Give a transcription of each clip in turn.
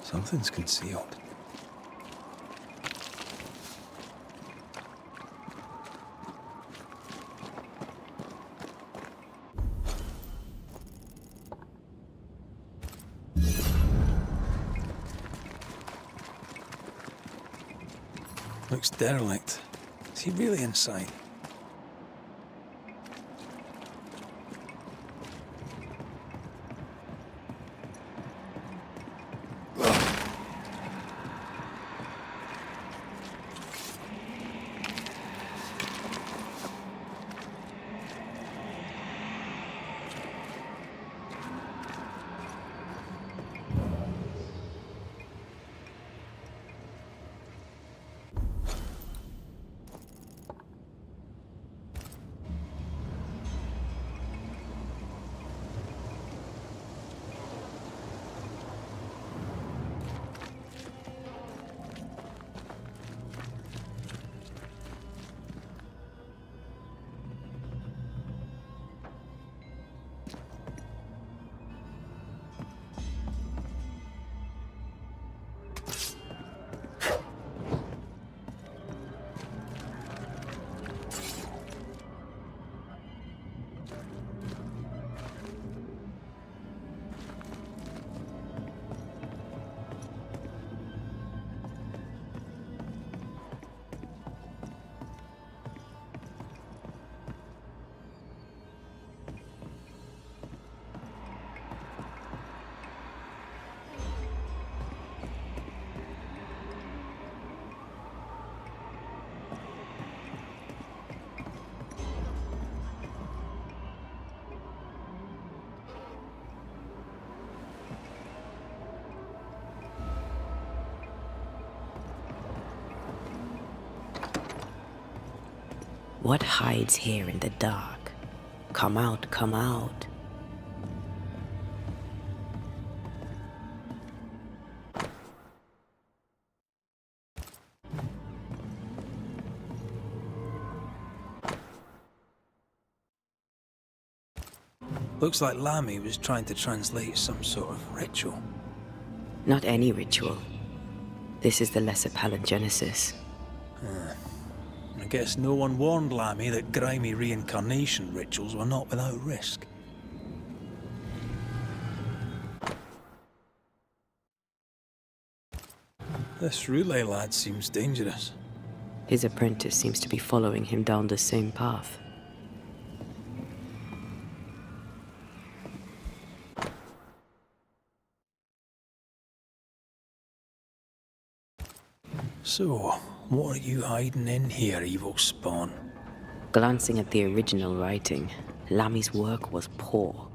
Something's concealed. Looks derelict. Is he really inside? What hides here in the dark? Come out, come out. Looks like Lamy was trying to translate some sort of ritual. Not any ritual. This is the lesser palingenesis. I guess no one warned Lamy that grimy reincarnation rituals were not without risk. This relay lad seems dangerous. His apprentice seems to be following him down the same path. So, what are you hiding in here, evil spawn? Glancing at the original writing, Lamy's work was poor.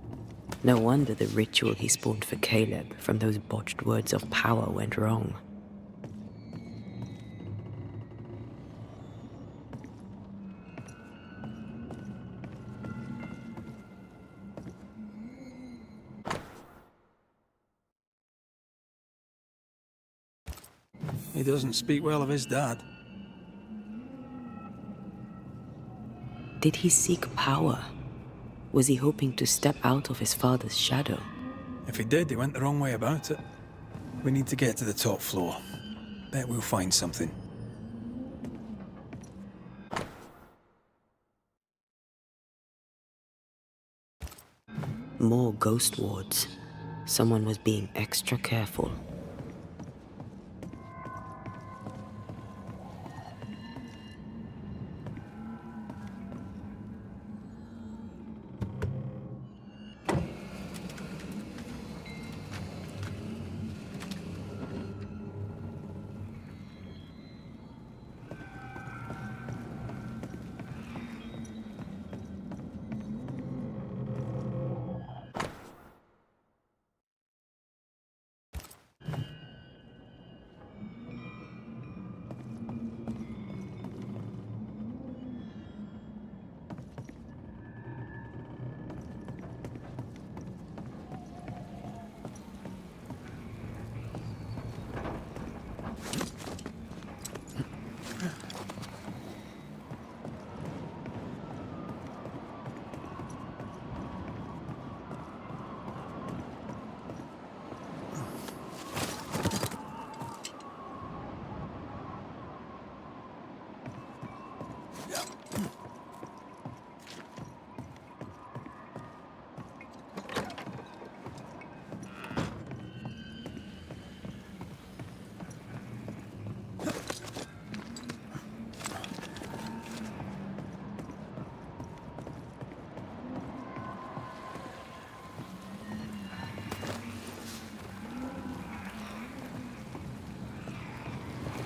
No wonder the ritual he spawned for Caleb from those botched words of power went wrong. He doesn't speak well of his dad. Did he seek power? Was he hoping to step out of his father's shadow? If he did, he went the wrong way about it. We need to get to the top floor. Bet we'll find something. More ghost wards. Someone was being extra careful.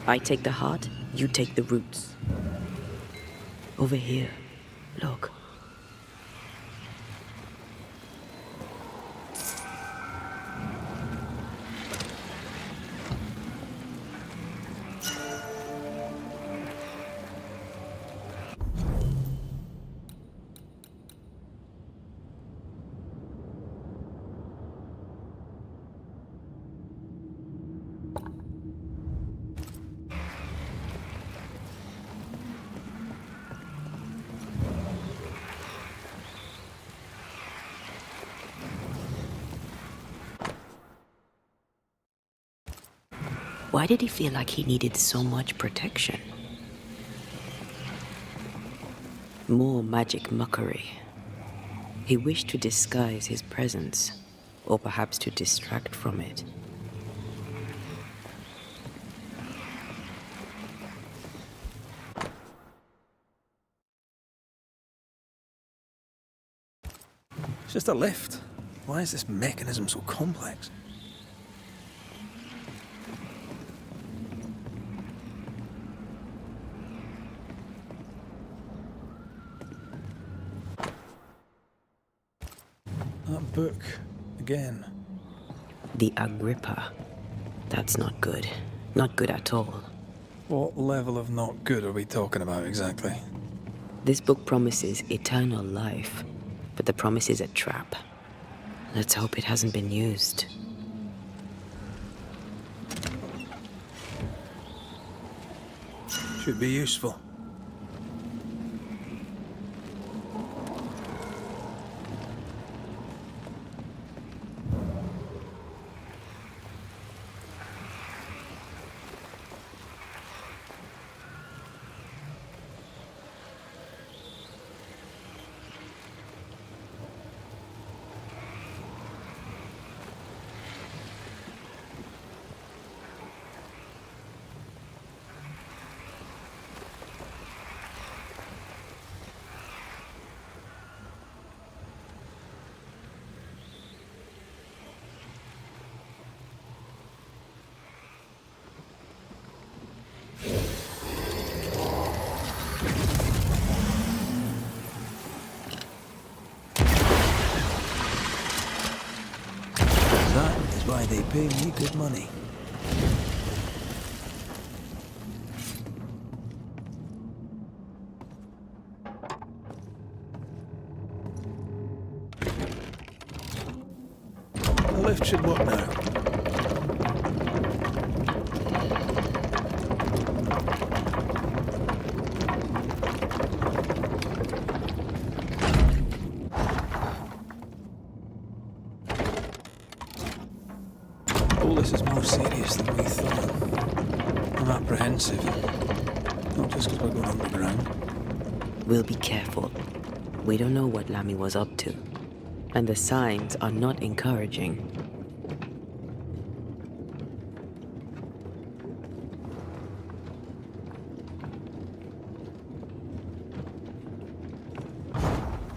I take the heart, you take the roots. Over here, look. Why did he feel like he needed so much protection? More magic mockery. He wished to disguise his presence, or perhaps to distract from it. It's just a lift. Why is this mechanism so complex? That book, again. The Agrippa. That's not good. Not good at all. What level of not good are we talking about exactly? This book promises eternal life, but the promise is a trap. Let's hope it hasn't been used. Should be useful. Why they pay me good money. The lift should work now. All this is more serious than we thought. I'm apprehensive. Not just because we're going underground. We'll be careful. We don't know what Lammy was up to, and the signs are not encouraging.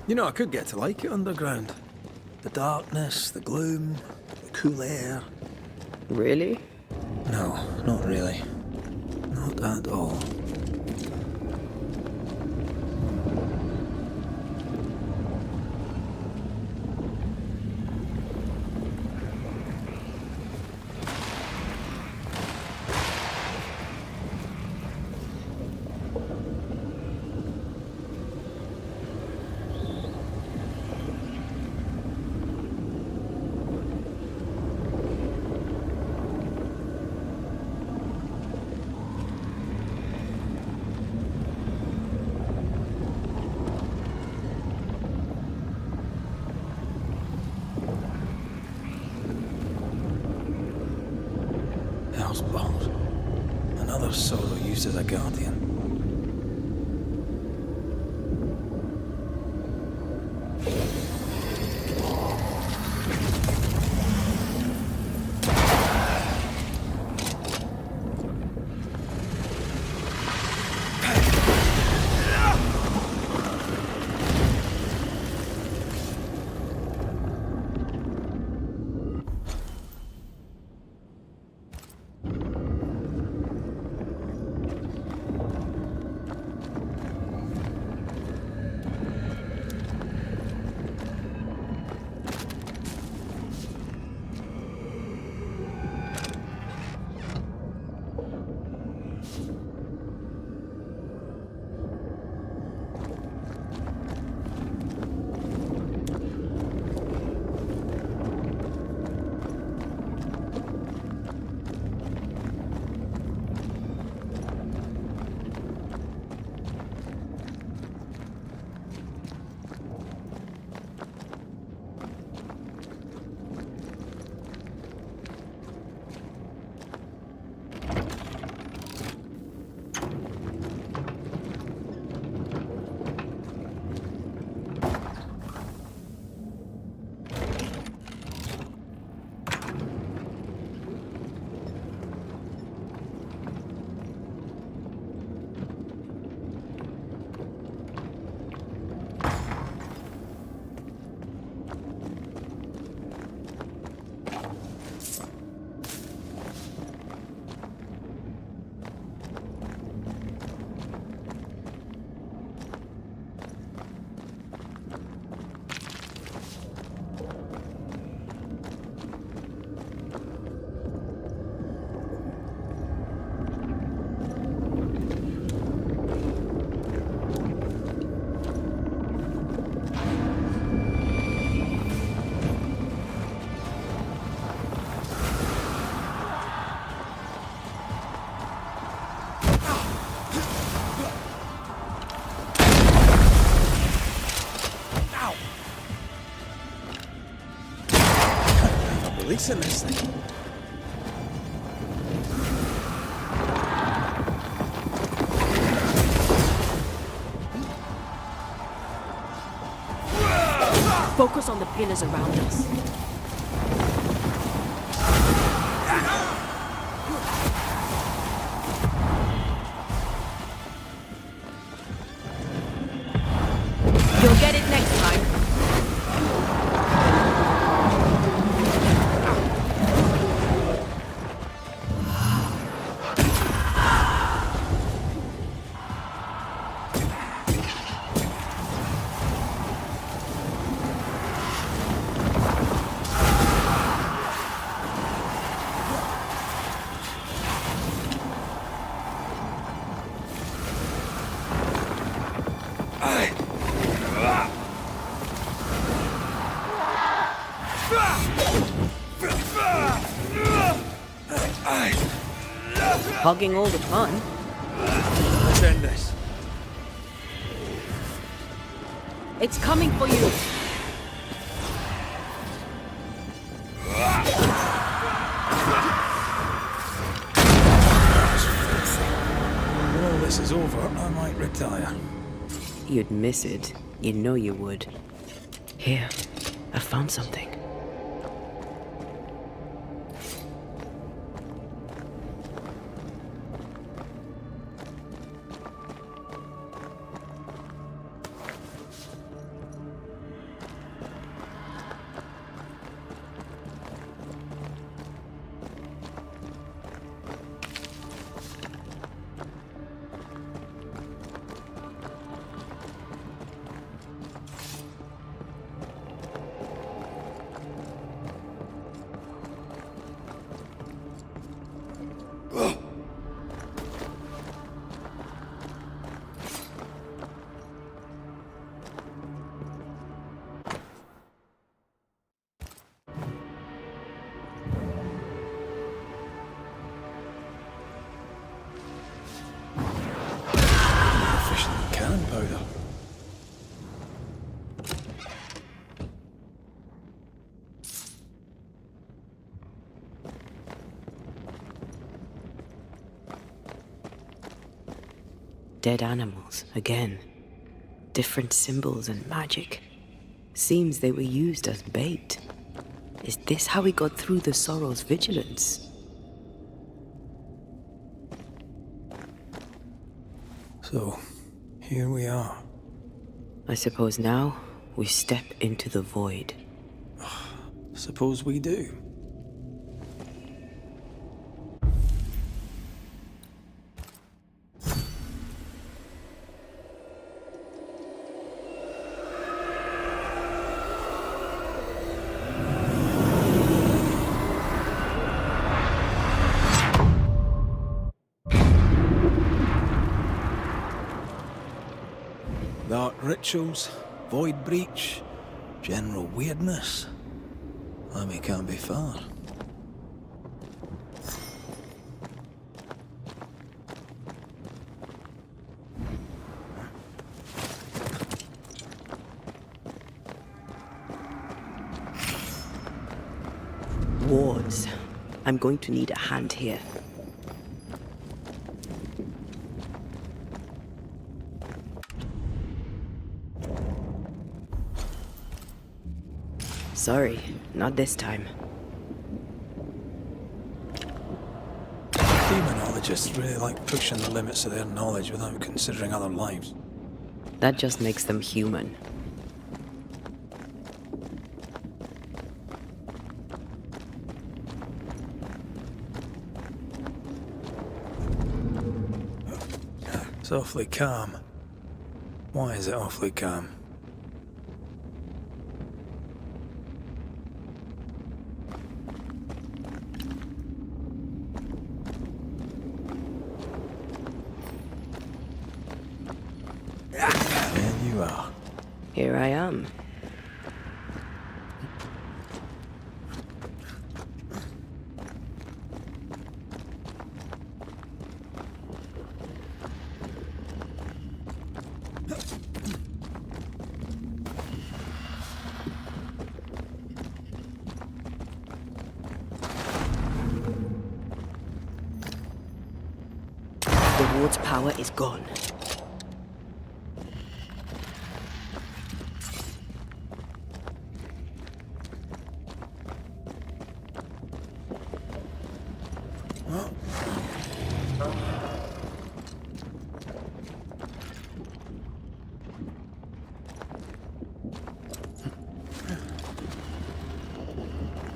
You know, I could get to like it underground. The darkness, the gloom, the cool air. Really? No, not really. Not at all. Hell's balls. Another solo used as a guardian. releasing this thing. Focus on the pillars around us. You'll get it next time. Hogging all the fun. Let's end this. It's coming for you. When all this is over, I might retire. You'd miss it. You know you would. Here, I found something. Cannon powder. Dead animals, again. Different symbols and magic. Seems they were used as bait. Is this how we got through the Sorrow's vigilance? So, here we are. I suppose now we step into the void. Suppose we do. Dark rituals, void breach, general weirdness. I mean, can't be far. Wards. I'm going to need a hand here. Sorry, not this time. Demonologists really like pushing the limits of their knowledge without considering other lives. That just makes them human. It's awfully calm. Why is it awfully calm? There you are. Here I am. Lord's power is gone.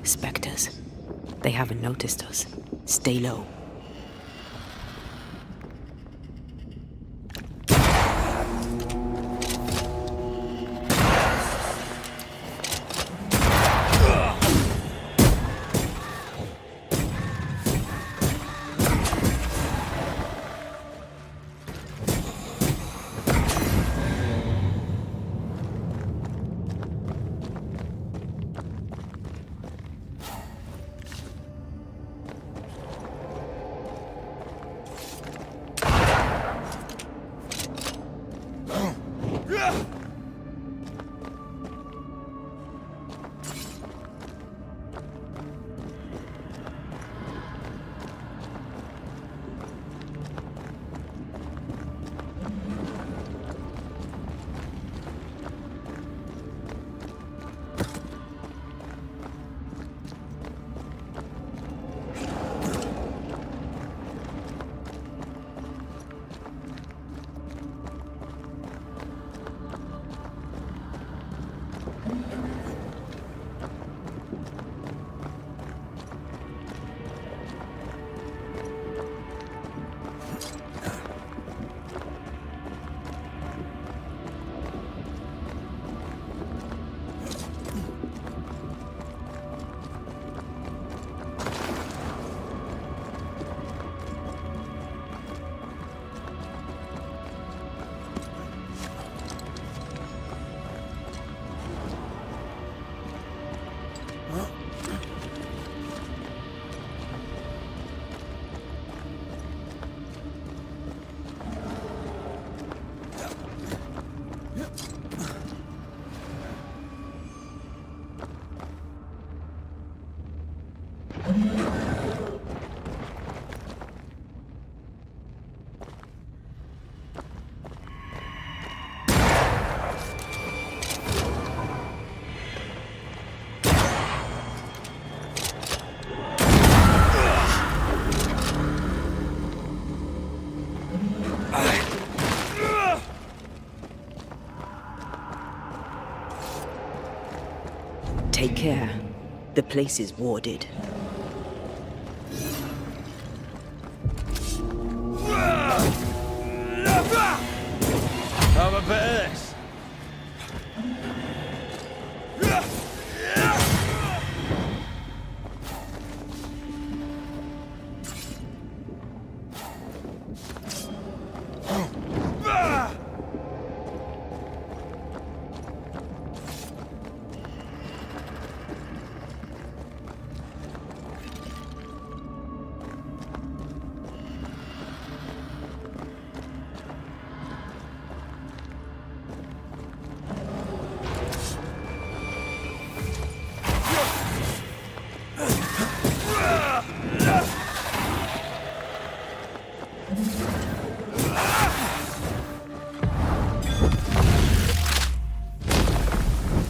Spectres. They haven't noticed us. Stay low. Take care. The place is warded. Have a bit of this.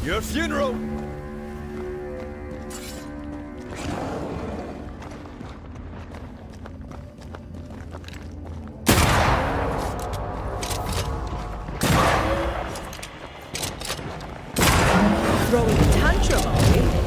Your funeral! Throwing a tantrum, are we?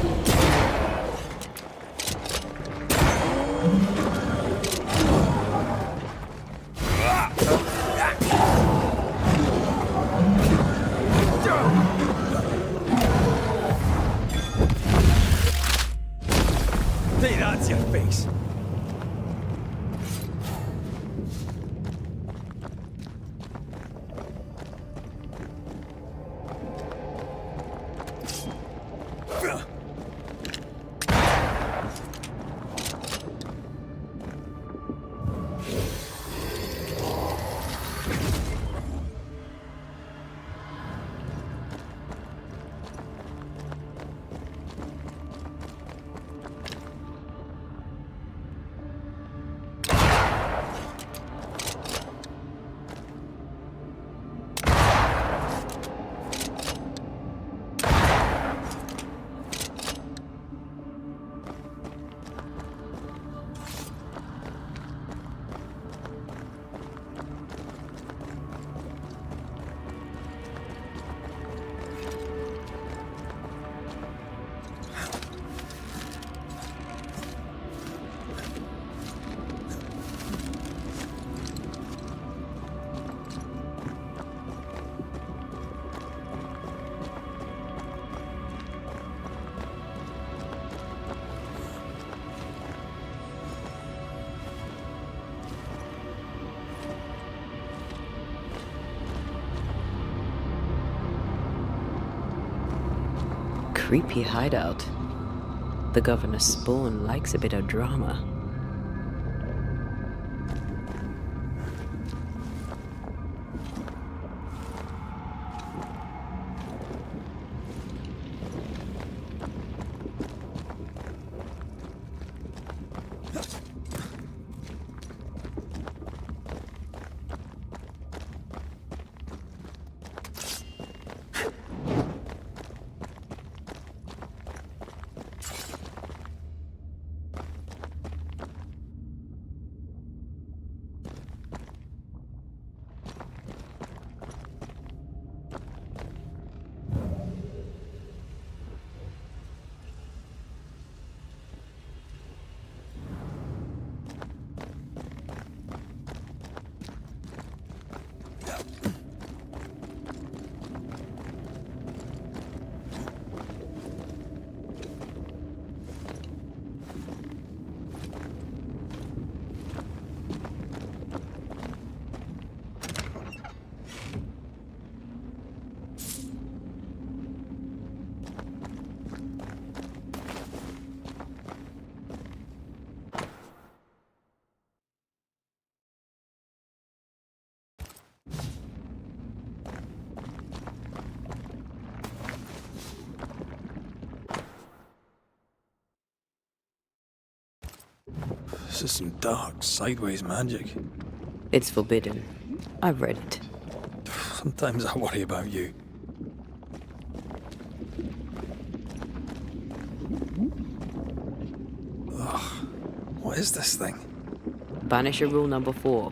creepy hideout. The governor's spawn likes a bit of drama. This is some dark, sideways magic. It's forbidden. I've read it. Sometimes I worry about you. Ugh. What is this thing? Banisher rule number 4.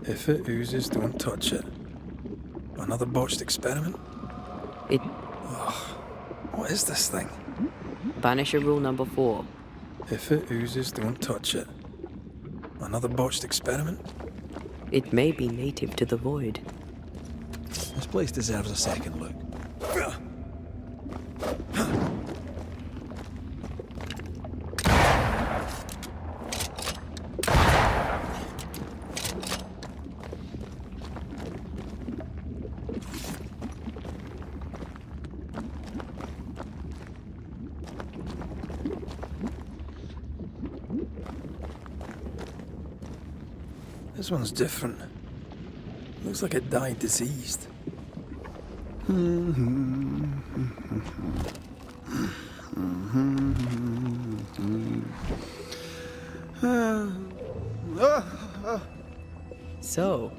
If it oozes, don't touch it. Another botched experiment? It... Ugh. What is this thing? Banisher rule number 4. If it oozes, don't touch it. Another botched experiment? It may be native to the void. This place deserves a second look. This one's different. Looks like it died diseased. So,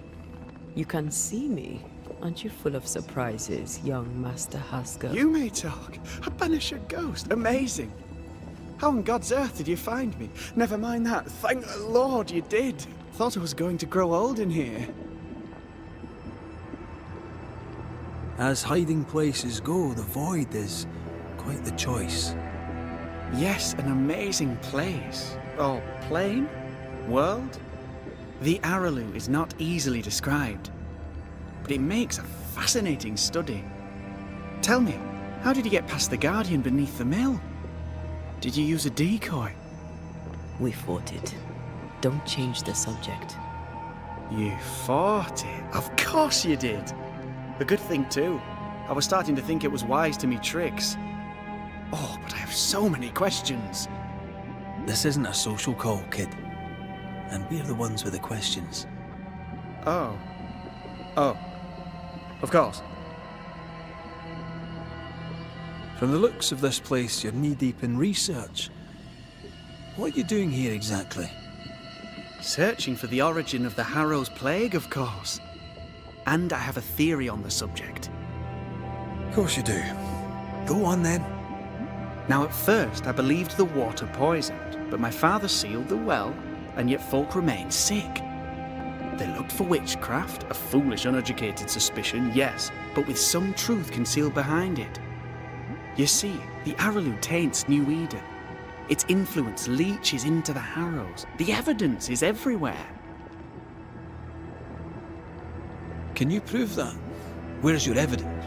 you can see me. Aren't you full of surprises, young Master Haskell? You may talk. A Banisher ghost. Amazing. How on God's earth did you find me? Never mind that. Thank the Lord you did. Thought I was going to grow old in here. As hiding places go, the void is quite the choice. Yes, an amazing place. Or plane? World? The Araloo is not easily described, but it makes a fascinating study. Tell me, how did you get past the Guardian beneath the mill? Did you use a decoy? We fought it. Don't change the subject. You fought it? Of course you did. A good thing too. I was starting to think it was wise to me tricks. Oh, but I have so many questions. This isn't a social call, kid. And we're the ones with the questions. Oh. Oh. Of course. From the looks of this place, you're knee-deep in research. What are you doing here exactly? Searching for the origin of the Harrow's plague, of course. And I have a theory on the subject. Of course you do. Go on then. Now at first I believed the water poisoned, but my father sealed the well, and yet folk remained sick. They looked for witchcraft, a foolish, uneducated suspicion, yes, but with some truth concealed behind it. You see, the Araloo taints New Eden. Its influence leaches into the Harrows. The evidence is everywhere. Can you prove that? Where's your evidence?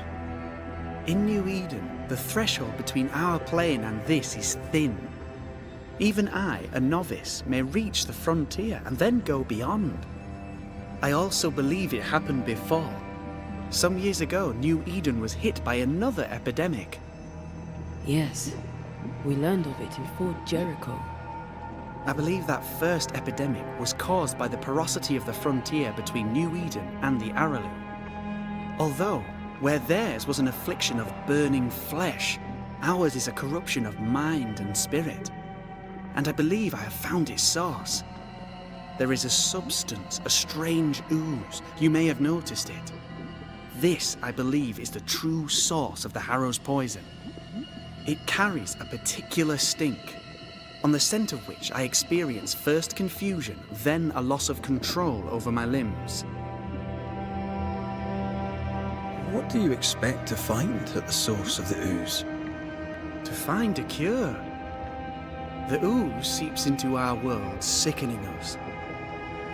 In New Eden, the threshold between our plane and this is thin. Even I, a novice, may reach the frontier and then go beyond. I also believe it happened before. Some years ago, New Eden was hit by another epidemic. Yes, we learned of it in Fort Jericho. I believe that first epidemic was caused by the porosity of the frontier between New Eden and the Aralu. Although, where theirs was an affliction of burning flesh, ours is a corruption of mind and spirit. And I believe I have found its source. There is a substance, a strange ooze. You may have noticed it. This, I believe, is the true source of the Harrow's poison. It carries a particular stink, on the scent of which I experience first confusion, then a loss of control over my limbs. What do you expect to find at the source of the ooze? To find a cure. The ooze seeps into our world, sickening us.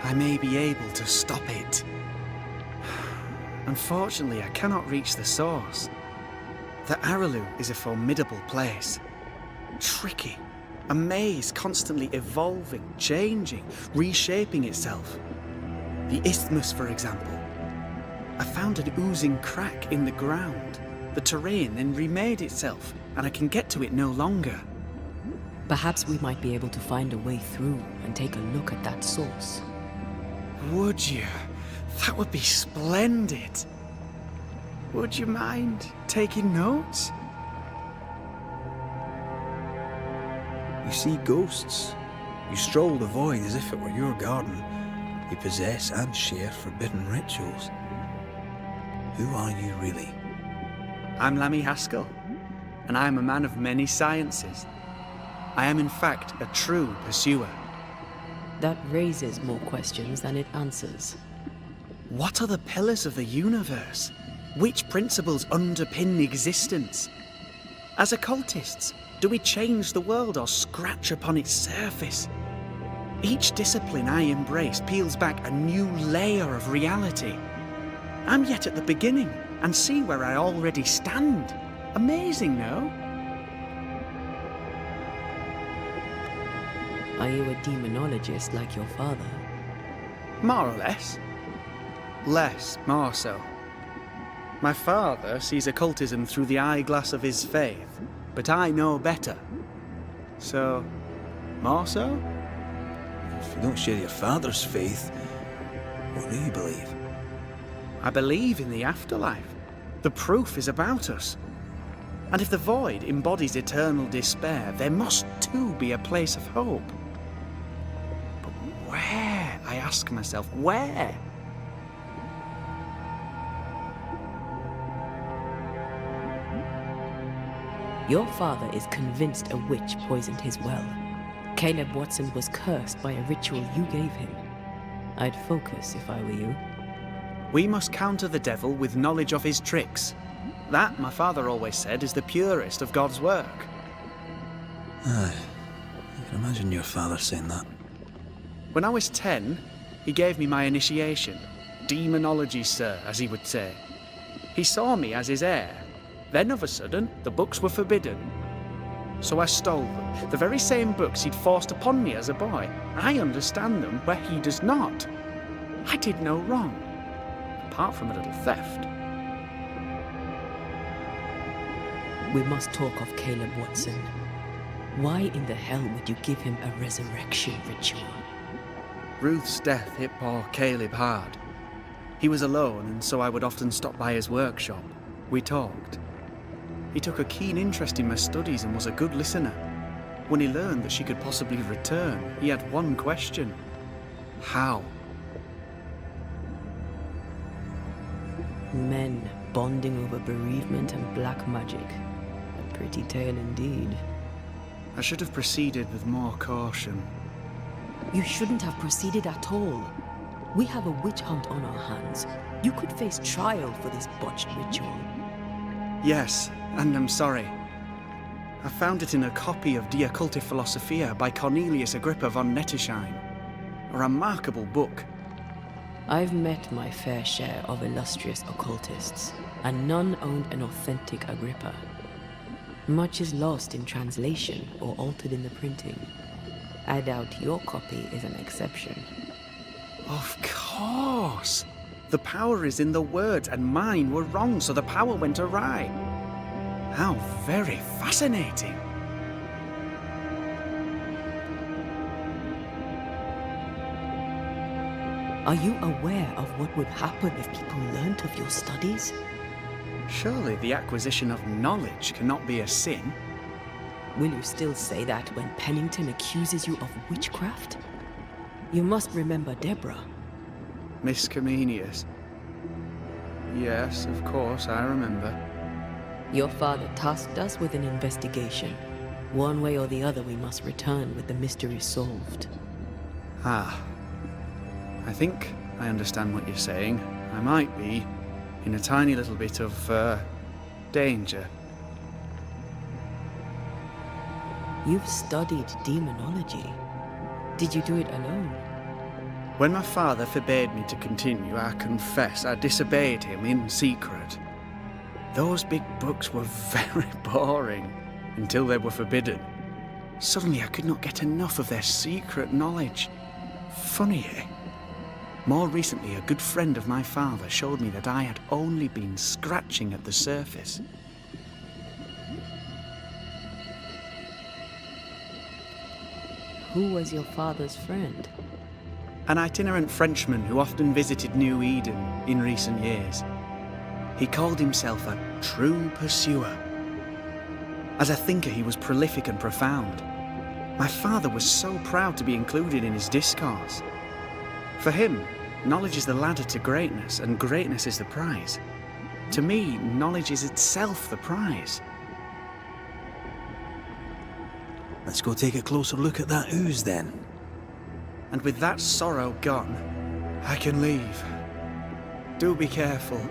I may be able to stop it. Unfortunately, I cannot reach the source. The Aralu is a formidable place. Tricky. A maze constantly evolving, changing, reshaping itself. The isthmus, for example. I found an oozing crack in the ground. The terrain then remade itself, and I can get to it no longer. Perhaps we might be able to find a way through and take a look at that source. Would you? That would be splendid. Would you mind taking notes? You see ghosts. You stroll the void as if it were your garden. You possess and share forbidden rituals. Who are you really? I'm Lammy Haskell, and I am a man of many sciences. I am in fact a true pursuer. That raises more questions than it answers. What are the pillars of the universe? Which principles underpin existence? As occultists, do we change the world or scratch upon its surface? Each discipline I embrace peels back a new layer of reality. I'm yet at the beginning and see where I already stand. Amazing, no? Are you a demonologist like your father? More or less. Less, more so. My father sees occultism through the eyeglass of his faith, but I know better. So, more so? If you don't share your father's faith, what do you believe? I believe in the afterlife. The proof is about us. And if the void embodies eternal despair, there must too be a place of hope. But where? I ask myself, where? Your father is convinced a witch poisoned his well. Caleb Watson was cursed by a ritual you gave him. I'd focus if I were you. We must counter the devil with knowledge of his tricks. That, my father always said, is the purest of God's work. Aye, I can imagine your father saying that. When I was 10, he gave me my initiation. Demonology, sir, as he would say. He saw me as his heir. Then, of a sudden, the books were forbidden. So I stole them, the very same books he'd forced upon me as a boy. I understand them where he does not. I did no wrong, apart from a little theft. We must talk of Caleb Watson. Why in the hell would you give him a resurrection ritual? Ruth's death hit poor Caleb hard. He was alone, and so I would often stop by his workshop. We talked. He took a keen interest in my studies and was a good listener. When he learned that she could possibly return, he had one question. How? Men bonding over bereavement and black magic. A pretty tale indeed. I should have proceeded with more caution. You shouldn't have proceeded at all. We have a witch hunt on our hands. You could face trial for this botched ritual. Yes, and I'm sorry. I found it in a copy of De Occulti Philosophia by Cornelius Agrippa von Nettesheim. A remarkable book. I've met my fair share of illustrious occultists, and none owned an authentic Agrippa. Much is lost in translation or altered in the printing. I doubt your copy is an exception. Of course! The power is in the words, and mine were wrong, so the power went awry. How very fascinating. Are you aware of what would happen if people learnt of your studies? Surely the acquisition of knowledge cannot be a sin. Will you still say that when Pennington accuses you of witchcraft? You must remember Deborah. Miss Comenius. Yes, of course, I remember. Your father tasked us with an investigation. One way or the other, we must return with the mystery solved. Ah. I think I understand what you're saying. I might be in a tiny little bit of, danger. You've studied demonology. Did you do it alone? When my father forbade me to continue, I confess I disobeyed him in secret. Those big books were very boring until they were forbidden. Suddenly I could not get enough of their secret knowledge. Funny, eh? More recently, a good friend of my father showed me that I had only been scratching at the surface. Who was your father's friend? An itinerant Frenchman who often visited New Eden in recent years. He called himself a true pursuer. As a thinker, he was prolific and profound. My father was so proud to be included in his discourse. For him, knowledge is the ladder to greatness, and greatness is the prize. To me, knowledge is itself the prize. Let's go take a closer look at that ooze then. And with that sorrow gone, I can leave. Do be careful.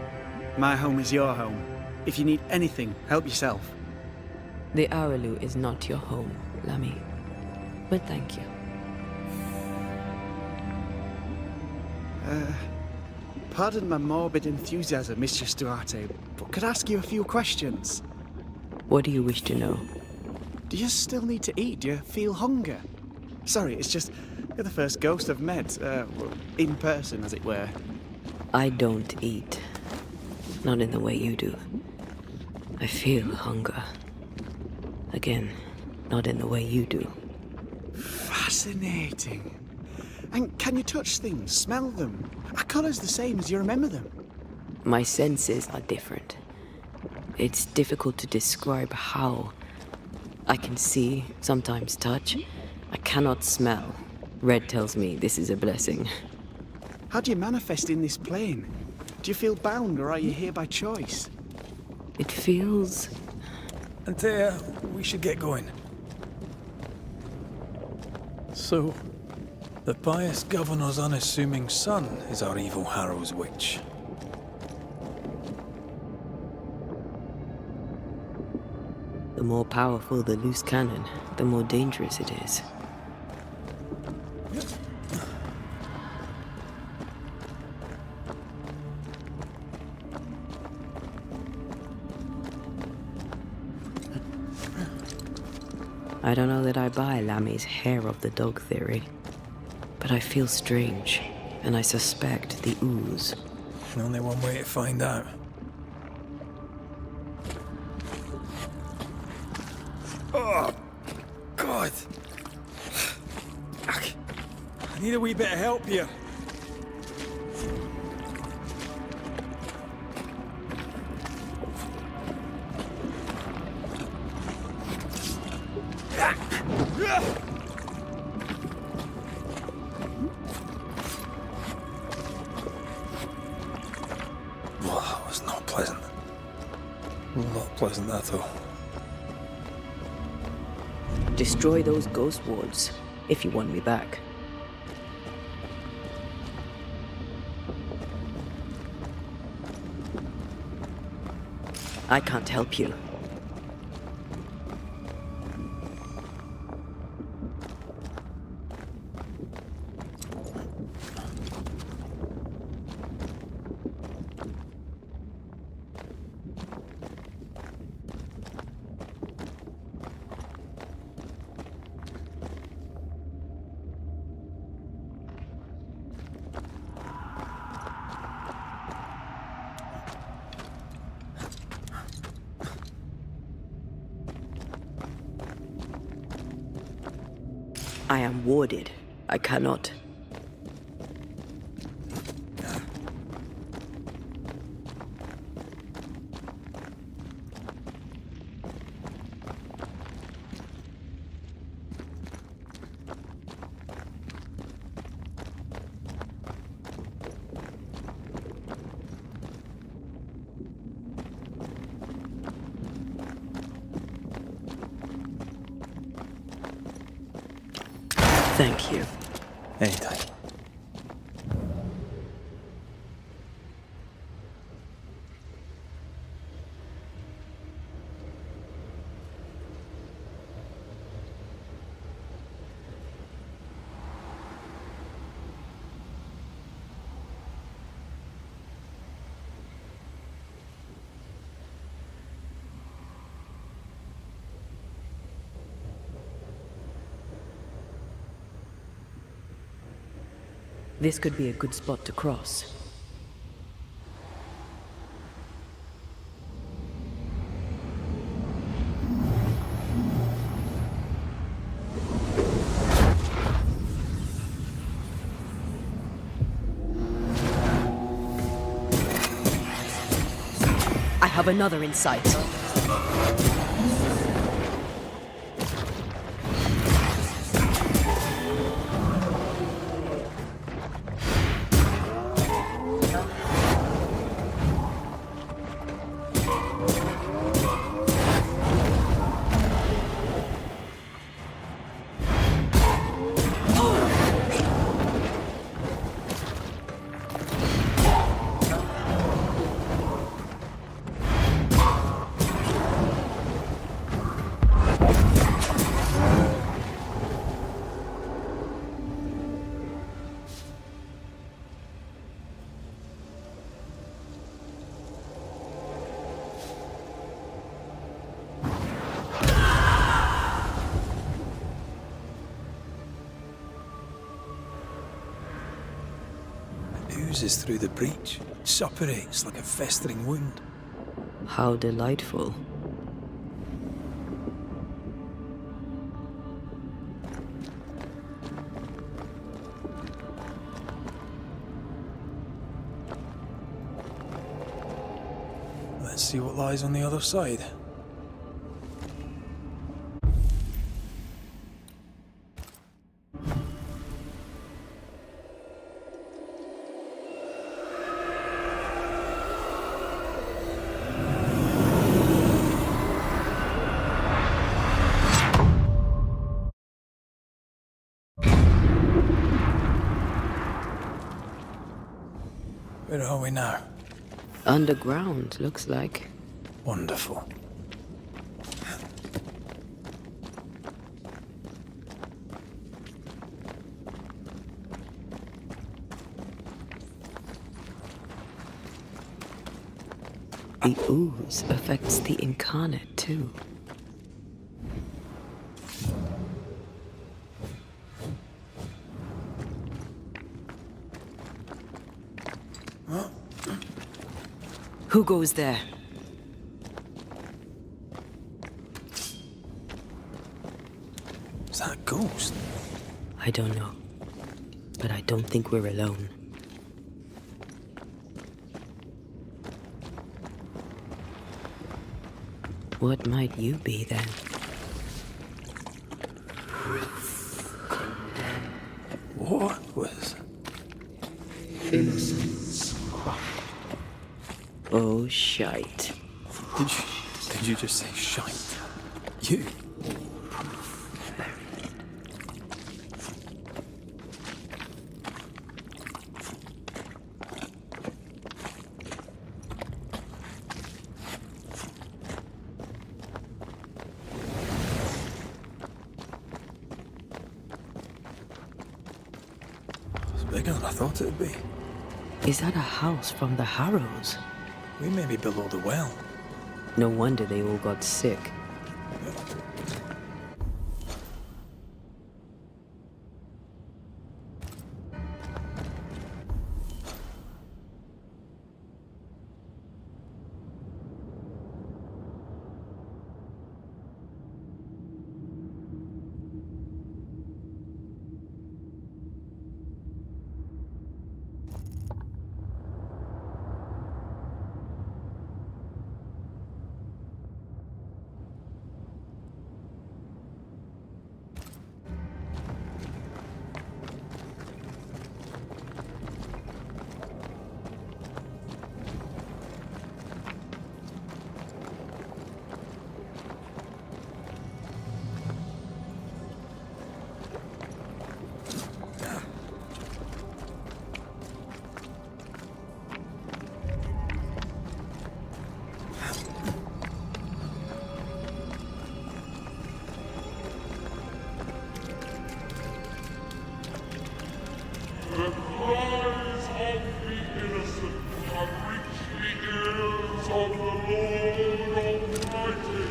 My home is your home. If you need anything, help yourself. The Araloo is not your home, Lammy. But thank you. Pardon my morbid enthusiasm, Mistress Duarte, but could I ask you a few questions? What do you wish to know? Do you still need to eat? Do you feel hunger? Sorry, it's just, you're the first ghost I've met, in person, as it were. I don't eat. Not in the way you do. I feel hunger. Again, not in the way you do. Fascinating. And can you touch things, smell them? Are colours the same as you remember them? My senses are different. It's difficult to describe how. I can see, sometimes touch. I cannot smell. Red tells me this is a blessing. How do you manifest in this plane? Do you feel bound, or are you here by choice? It feels... Antea, we should get going. So, the pious governor's unassuming son is our evil Harrow's witch. The more powerful the loose cannon, the more dangerous it is. I don't know that I buy Lammy's hair of the dog theory, but I feel strange, and I suspect the ooze. Only one way to find out. Oh, God. I need a wee bit of help here. Well, that was not pleasant. Not pleasant at all. Destroy those ghost wards, if you want me back. I can't help you. I am warded. I cannot. Thank you. Anytime. This could be a good spot to cross. I have another in sight. Oozes through the breach, suppurates like a festering wound. How delightful. Let's see what lies on the other side. Where are we now? Underground, looks like. Wonderful. The ooze affects the incarnate too. Who goes there? Is that a ghost? I don't know. But I don't think we're alone. What might you be then? What was... Innocence. Oh, shite. Did you just say shite? You? It's bigger than I thought it'd be. Is that a house from the Harrows? We may be below the well. No wonder they all got sick. of the Lord Almighty.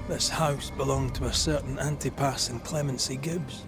This house belonged to a certain Antipas and Clemency Gibbs.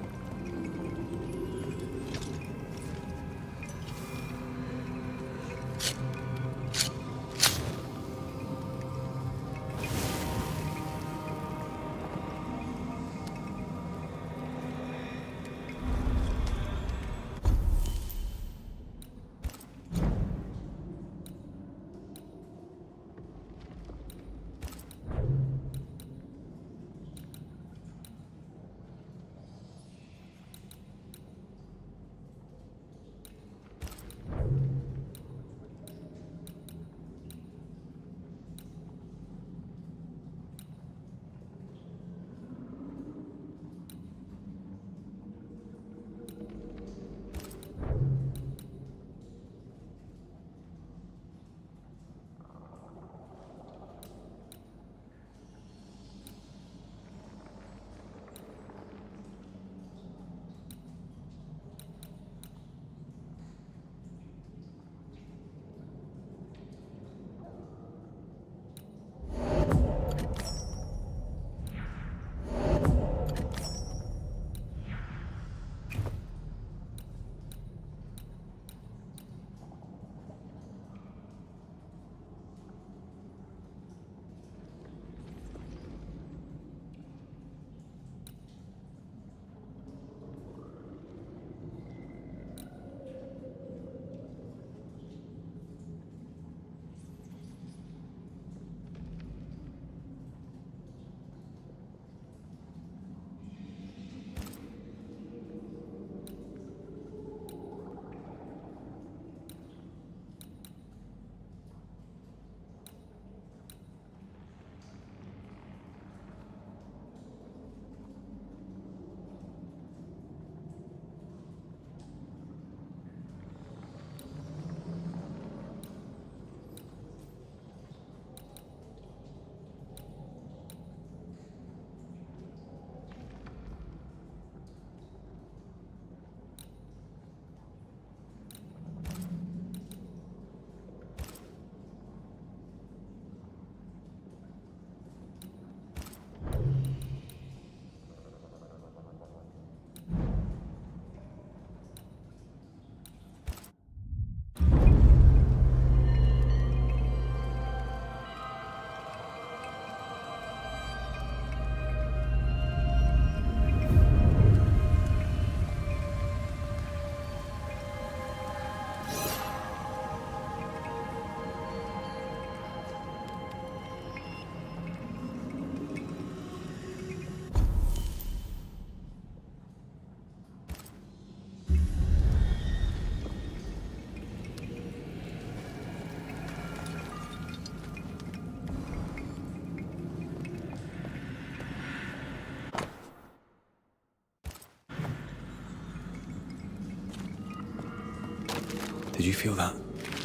Did you feel that?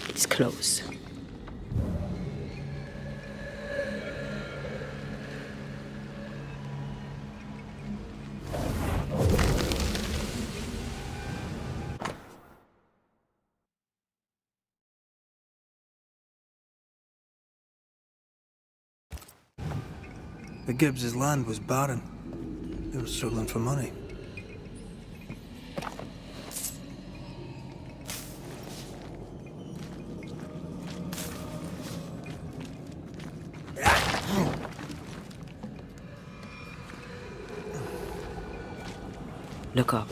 It's close. The Gibbs' land was barren. They were struggling for money. Look up.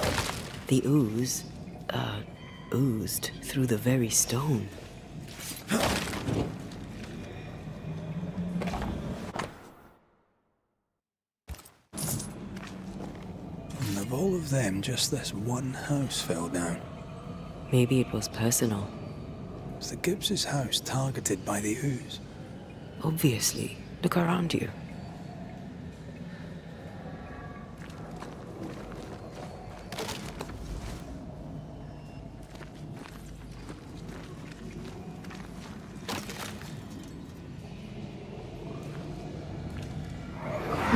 The ooze, oozed through the very stone. And of all of them, just this one house fell down. Maybe it was personal. Was the Gibbs' house targeted by the ooze? Obviously. Look around you.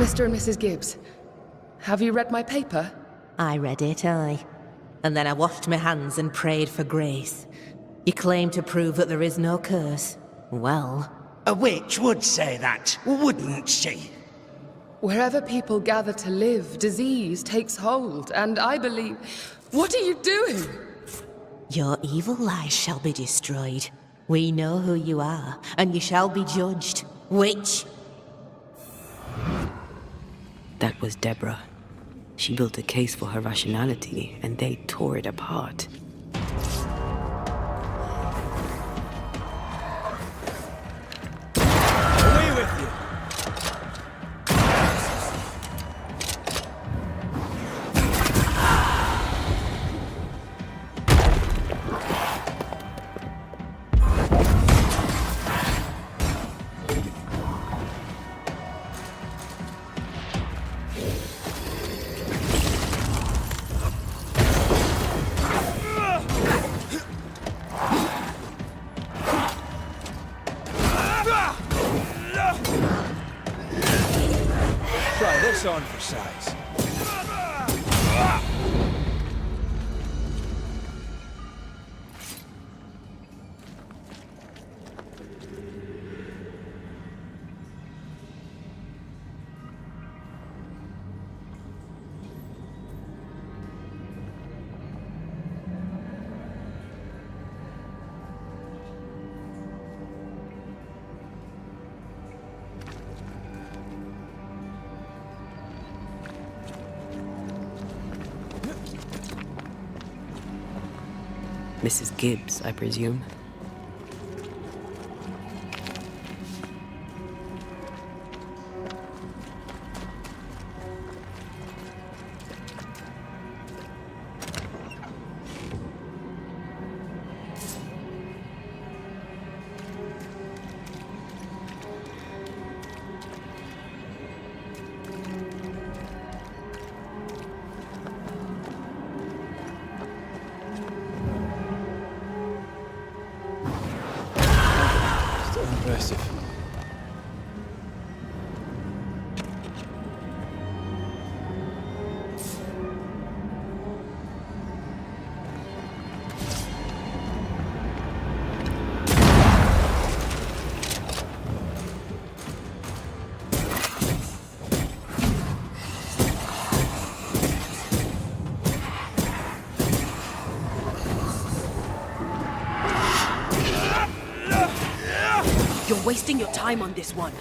Mr. and Mrs. Gibbs, have you read my paper? I read it, aye. And then I washed my hands and prayed for grace. You claim to prove that there is no curse. Well... A witch would say that, wouldn't she? Wherever people gather to live, disease takes hold, and I believe... What are you doing? Your evil lies shall be destroyed. We know who you are, and you shall be judged. Witch! That was Deborah. She built a case for her rationality, and they tore it apart. Away with you! Try this on for size. Mrs. Gibbs, I presume. Impressive. You're wasting your time on this one.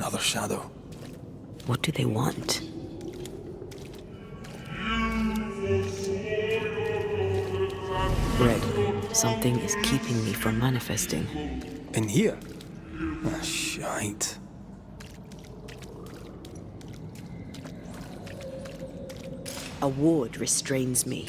another shadow. What do they want? Red, something is keeping me from manifesting. In here? Ah, shite. A ward restrains me.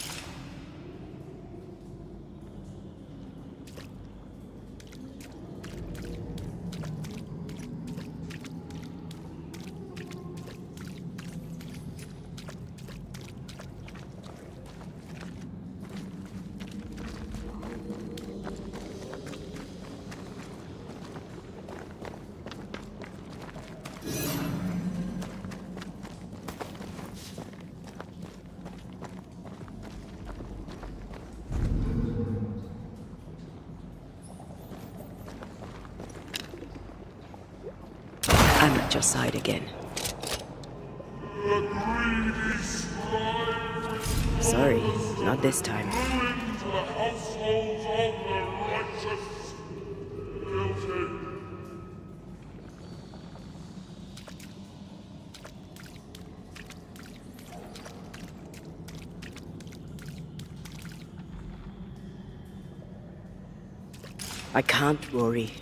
I'm at your side again. Sorry, not this time. To the households of the righteous. Guilty. I can't, Rory.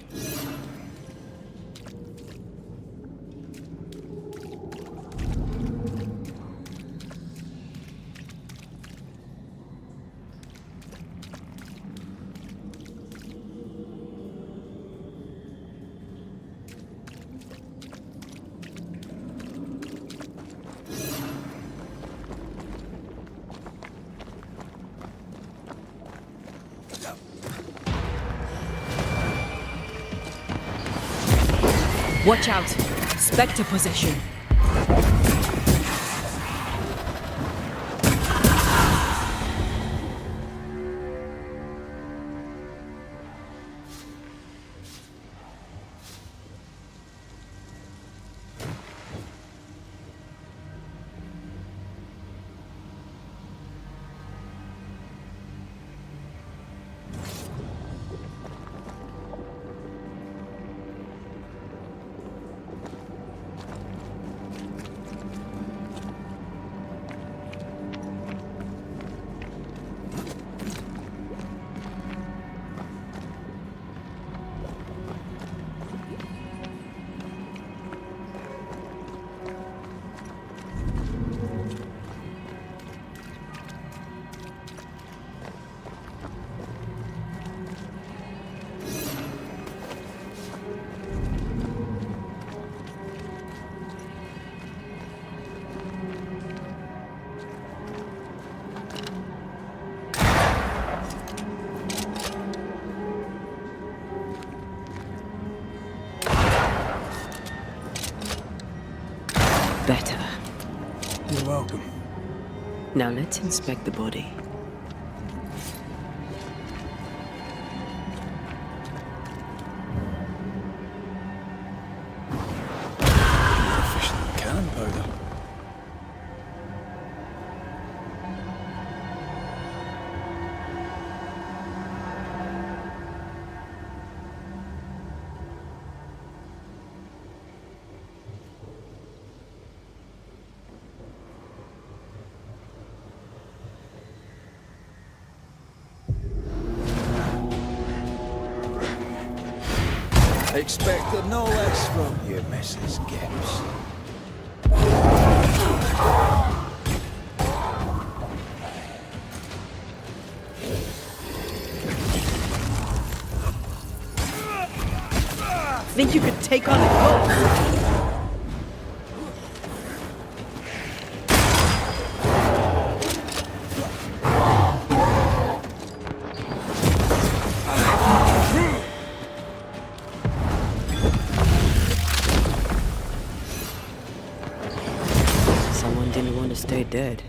Watch out! Spectre possession! Better. You're welcome. Now let's inspect the body. More efficient than cannon powder. Expected no less from you, Mrs. Gibbs. Think you could take on a ghost? Someone didn't want to stay dead.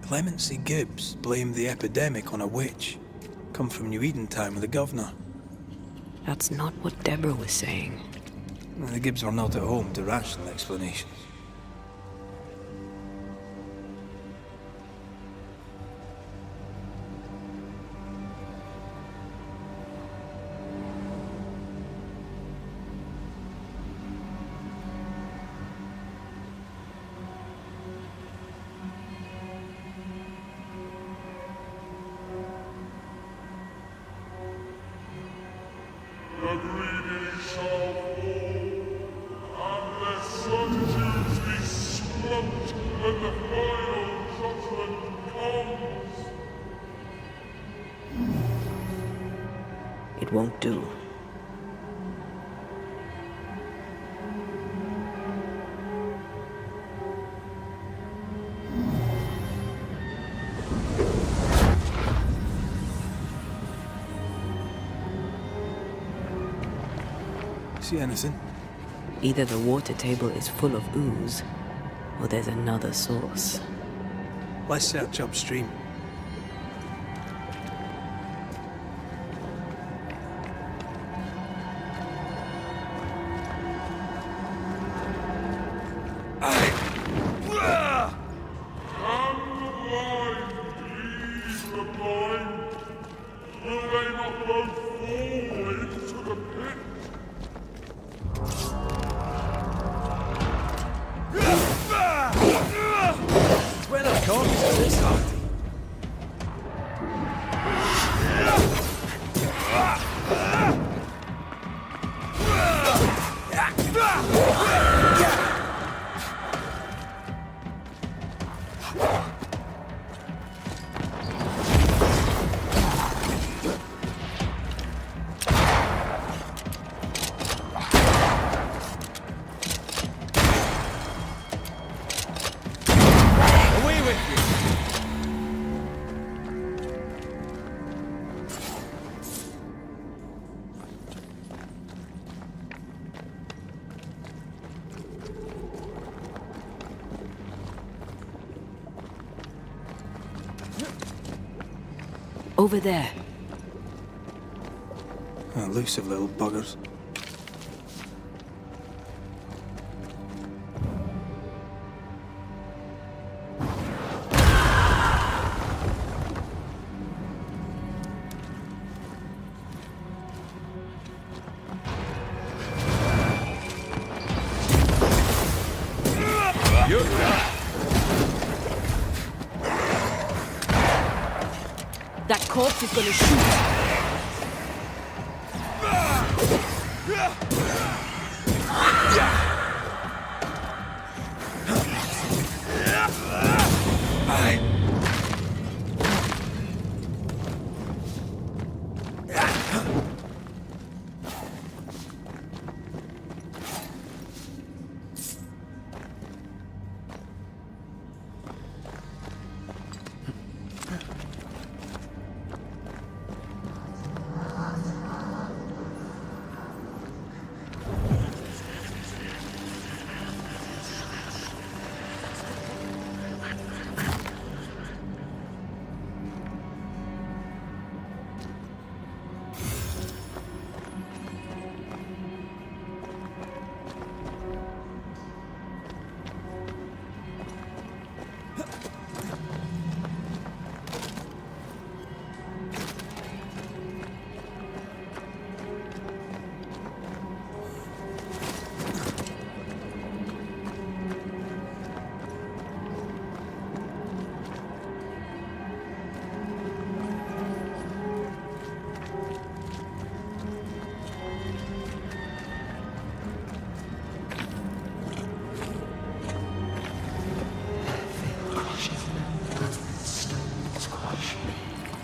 Clemency Gibbs blamed the epidemic on a witch. Come from New Eden time with the governor. That's not what Deborah was saying. The Gibbs were not at home to rational explanations. shall fall, and their statues be smoked when the final judgment comes. It won't do. See anything? Either the water table is full of ooze, or there's another source. Let's search upstream. Over there. Elusive little buggers. That corpse is gonna shoot.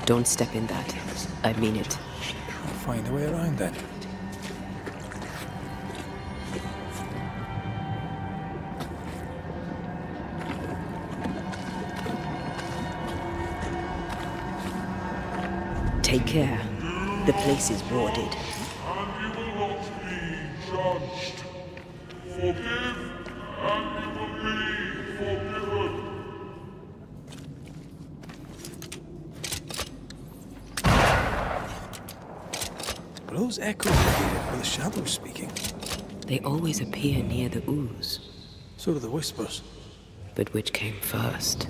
Don't step in that. I mean it. I'll find a way around then. Take care. The place is warded. And you will not be judged. Forgive, and you will be forgiven. Are those echoes or the shadows speaking? They always appear near the ooze. So do the whispers. But which came first?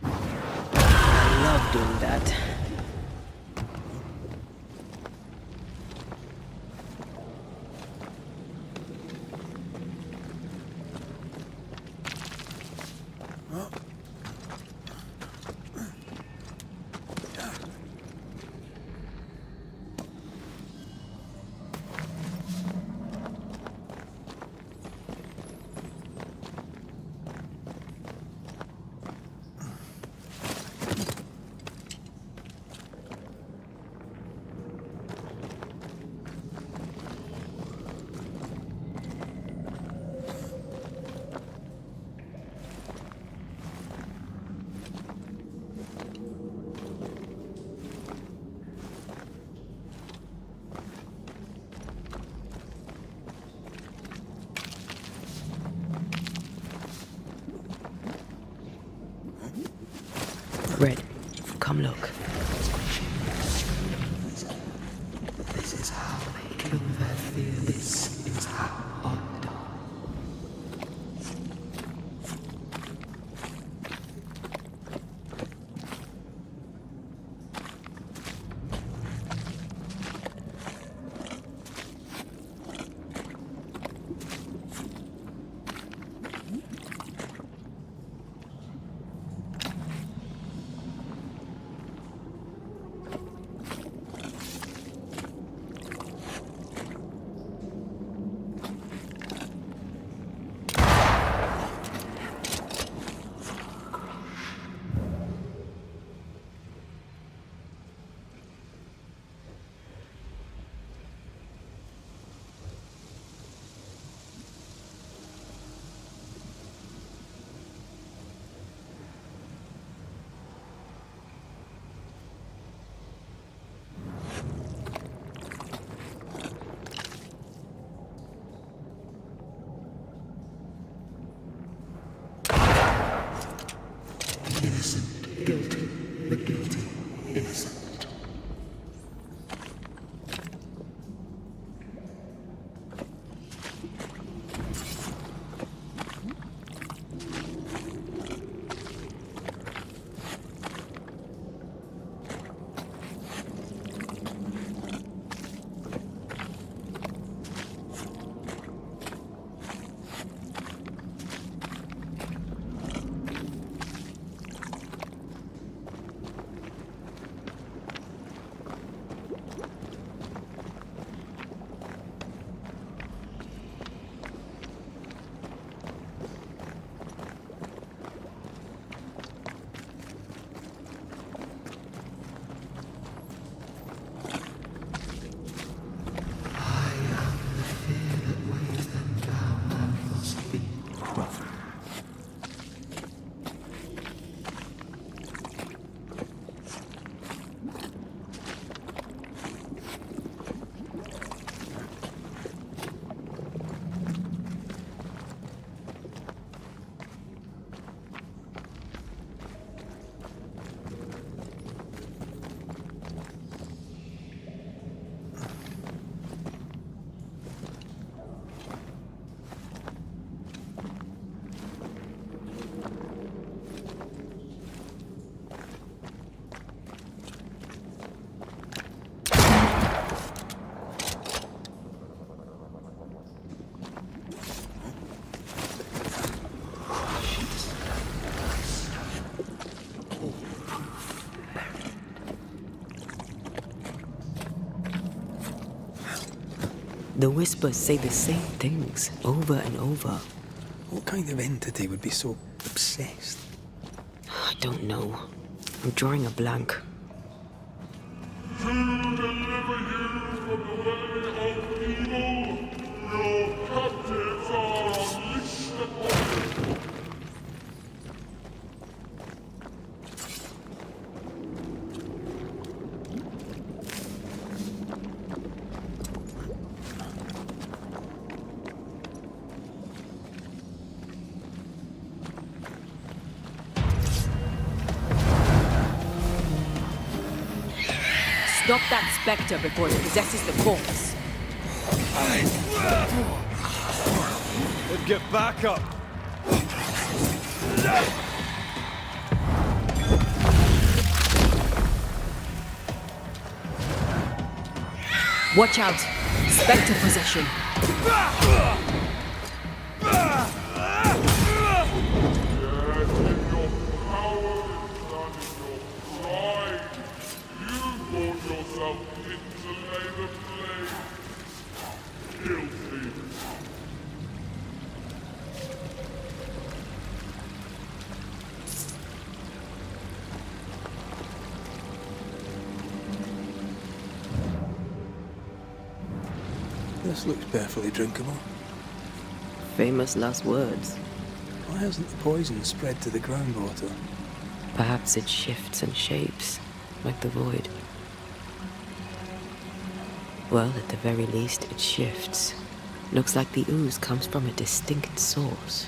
I love doing that. The whispers say the same things over and over. What kind of entity would be so obsessed? I don't know. I'm drawing a blank. To deliver you from the way of evil, your captives are unleashed upon you. Stop that spectre before it possesses the corpse. Then get back up. Watch out! Spectre possession. This looks perfectly drinkable. Famous last words. Why hasn't the poison spread to the groundwater? Perhaps it shifts and shapes, like the void. Well, at the very least, it shifts. Looks like the ooze comes from a distinct source.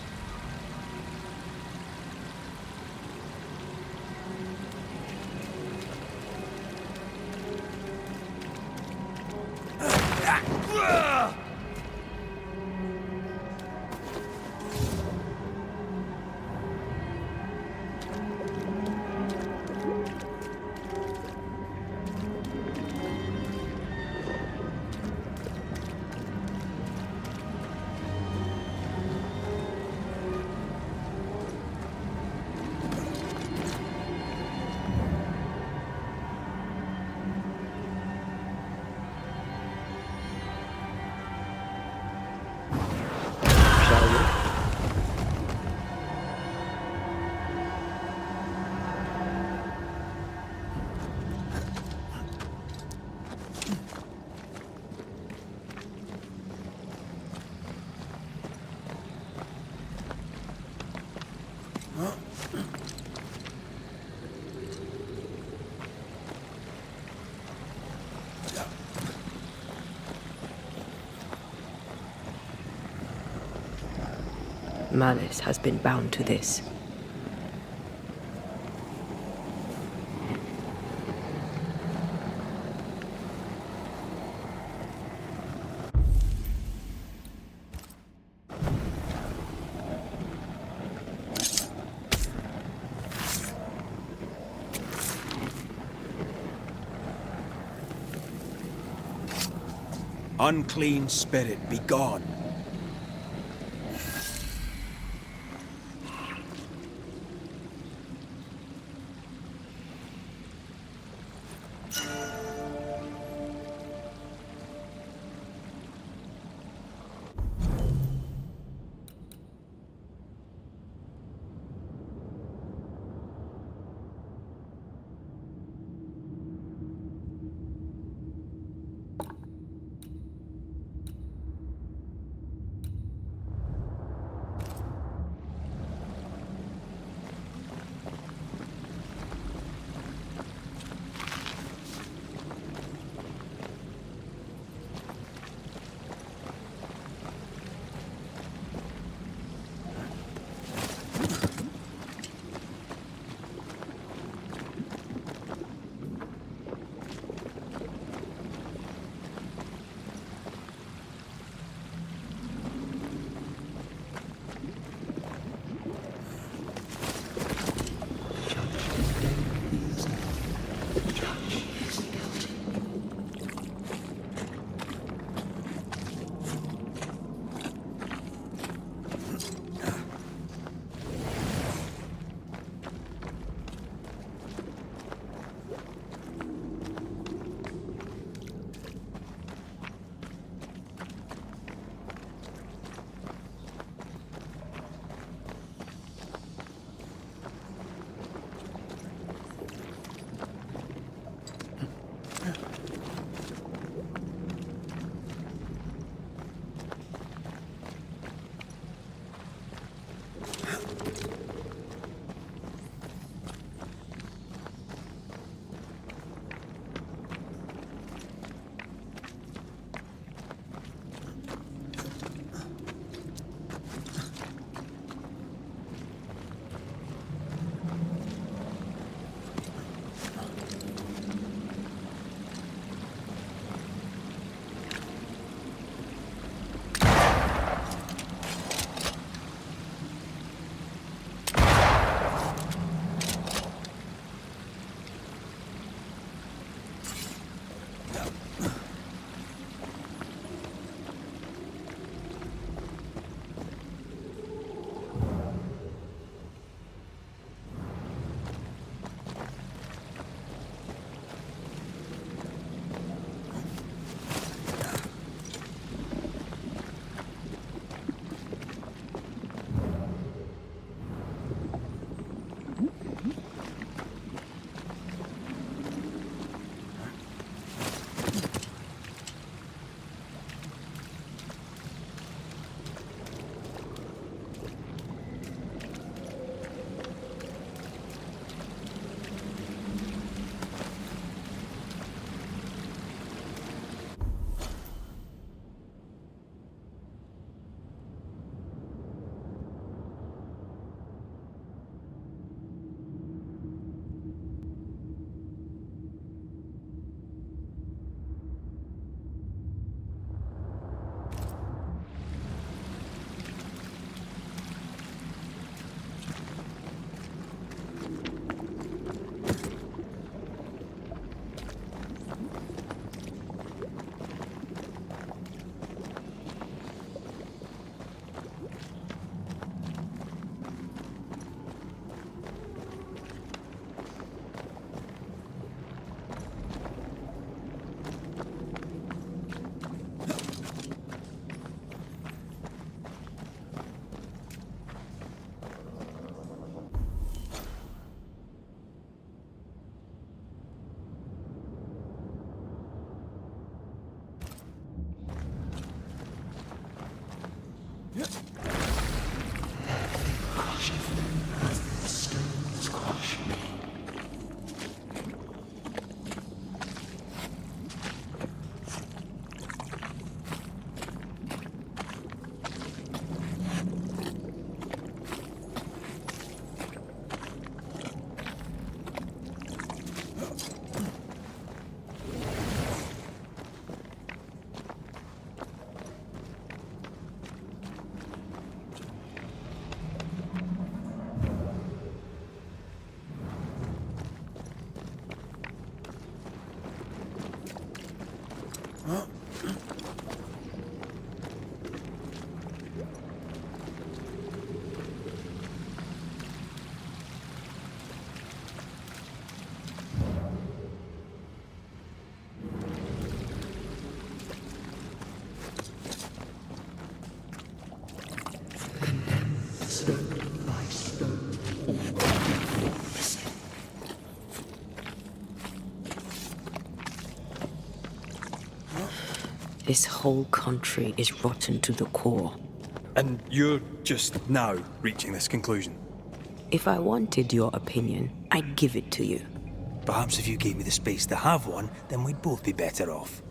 Malice has been bound to this. Unclean spirit, be gone. This whole country is rotten to the core. And you're just now reaching this conclusion? If I wanted your opinion, I'd give it to you. Perhaps if you gave me the space to have one, then we'd both be better off.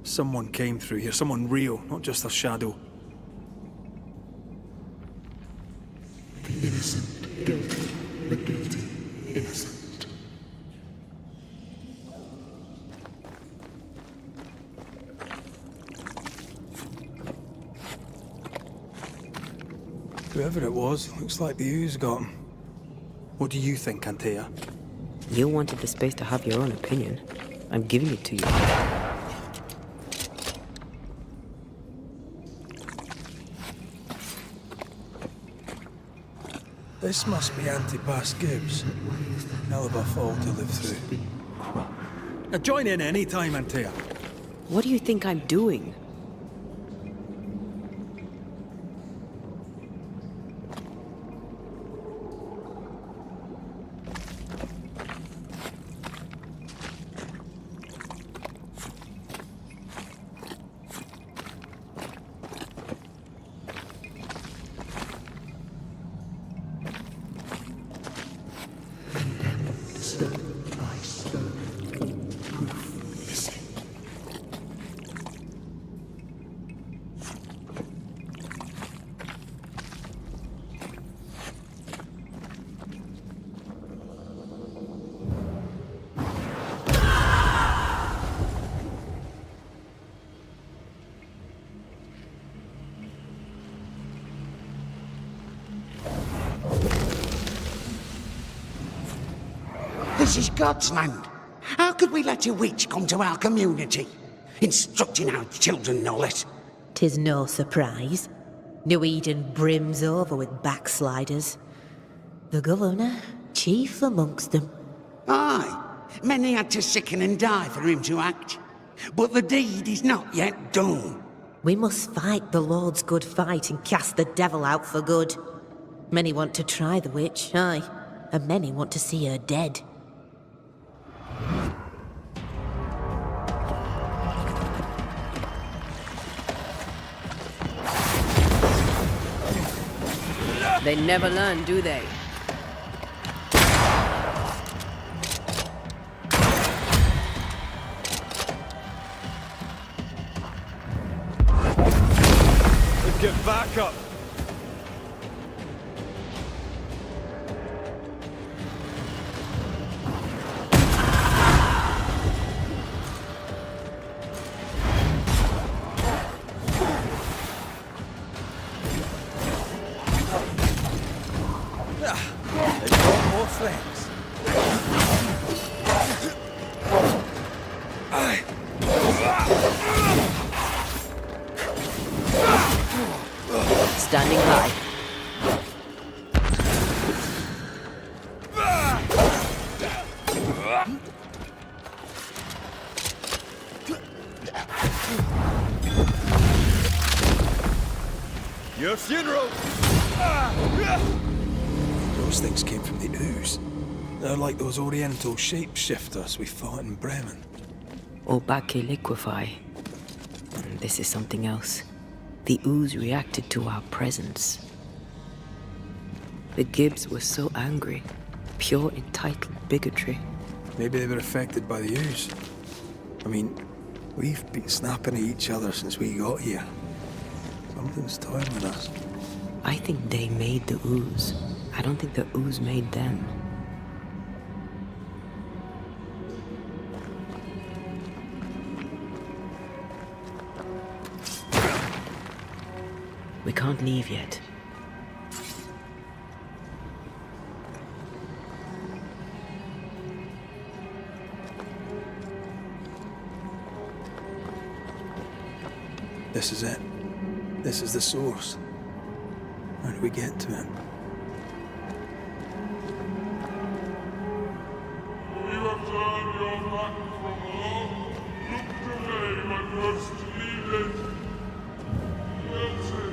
Someone came through here, someone real, not just a shadow. The innocent, guilty, the guilty, innocent. Whoever it was, looks like the ooze got him. What do you think, Antea? You wanted the space to have your own opinion. I'm giving it to you. This must be Antipas Gibbs. Hell of a fall to live through. Join in any time, Antea. What do you think I'm doing? This is God's land. How could we let a witch come to our community? Instructing our children, no less. 'Tis no surprise. New Eden brims over with backsliders. The governor, chief amongst them. Aye, many had to sicken and die for him to act. But the deed is not yet done. We must fight the Lord's good fight and cast the devil out for good. Many want to try the witch, aye, and many want to see her dead. They never learn, do they? Get back up! They've got more friends. Standing by. Your funeral! Those things came from the ooze. They're like those oriental shapeshifters we fought in Bremen. Obake liquefy. This is something else. The ooze reacted to our presence. The Gibbs were so angry. Pure entitled bigotry. Maybe they were affected by the ooze. I mean, we've been snapping at each other since we got here. Something's toying with us. I think they made the ooze. I don't think the ooze made them. We can't leave yet. This is it. This is the source. How do we get to it? You have turned your back from love. Look away, my first lead. Guilty.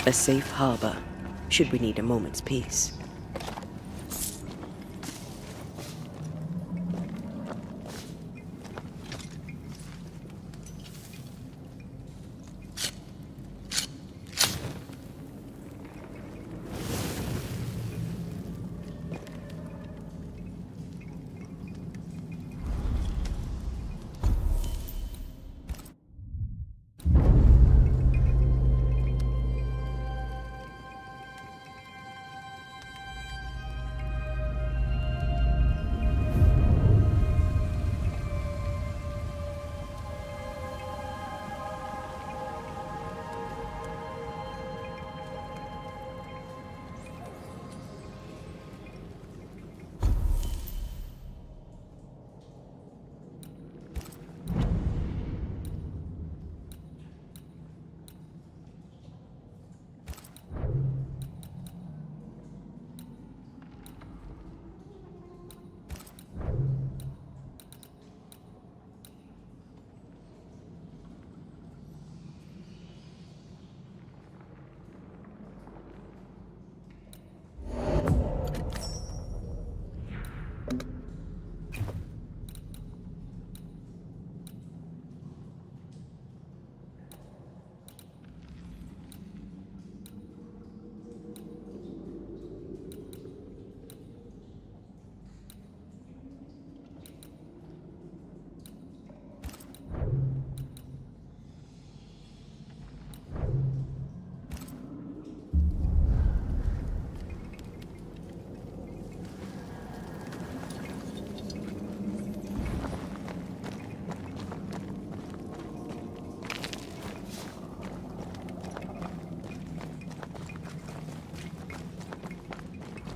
A safe harbor, should we need a moment's peace.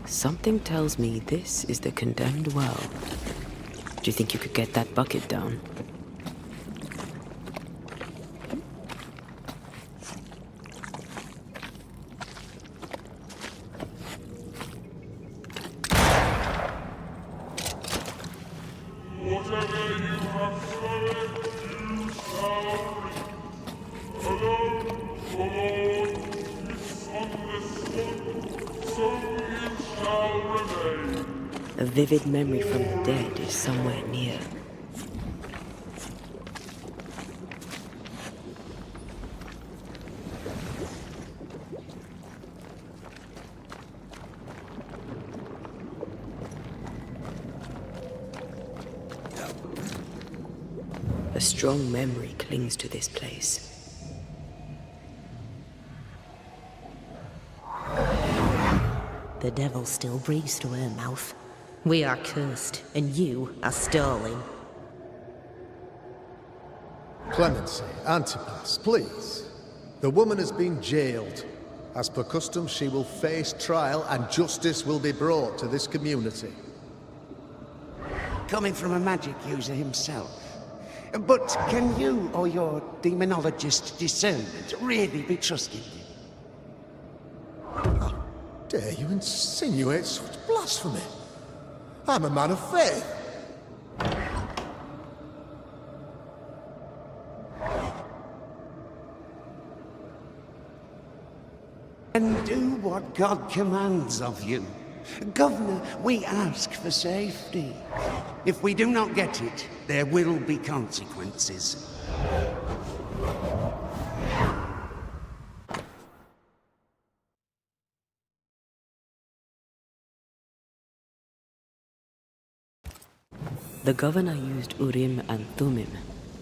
Something tells me this is the condemned well. Do you think you could get that bucket down? Whatever you have said, you shall reap. Alone, the Lord misunderstood, so you shall remain. A vivid memory from the dead is somewhere near. A strong memory clings to this place. The devil still breathes through her mouth. We are cursed, and you are stalling. Clemency, Antipas, please. The woman has been jailed. As per custom, she will face trial and justice will be brought to this community. Coming from a magic user himself. But can you or your demonologist discernment really be trusted? How dare you insinuate such blasphemy? I'm a man of faith. And do what God commands of you. Governor, we ask for safety. If we do not get it, there will be consequences. The governor used Urim and Thummim,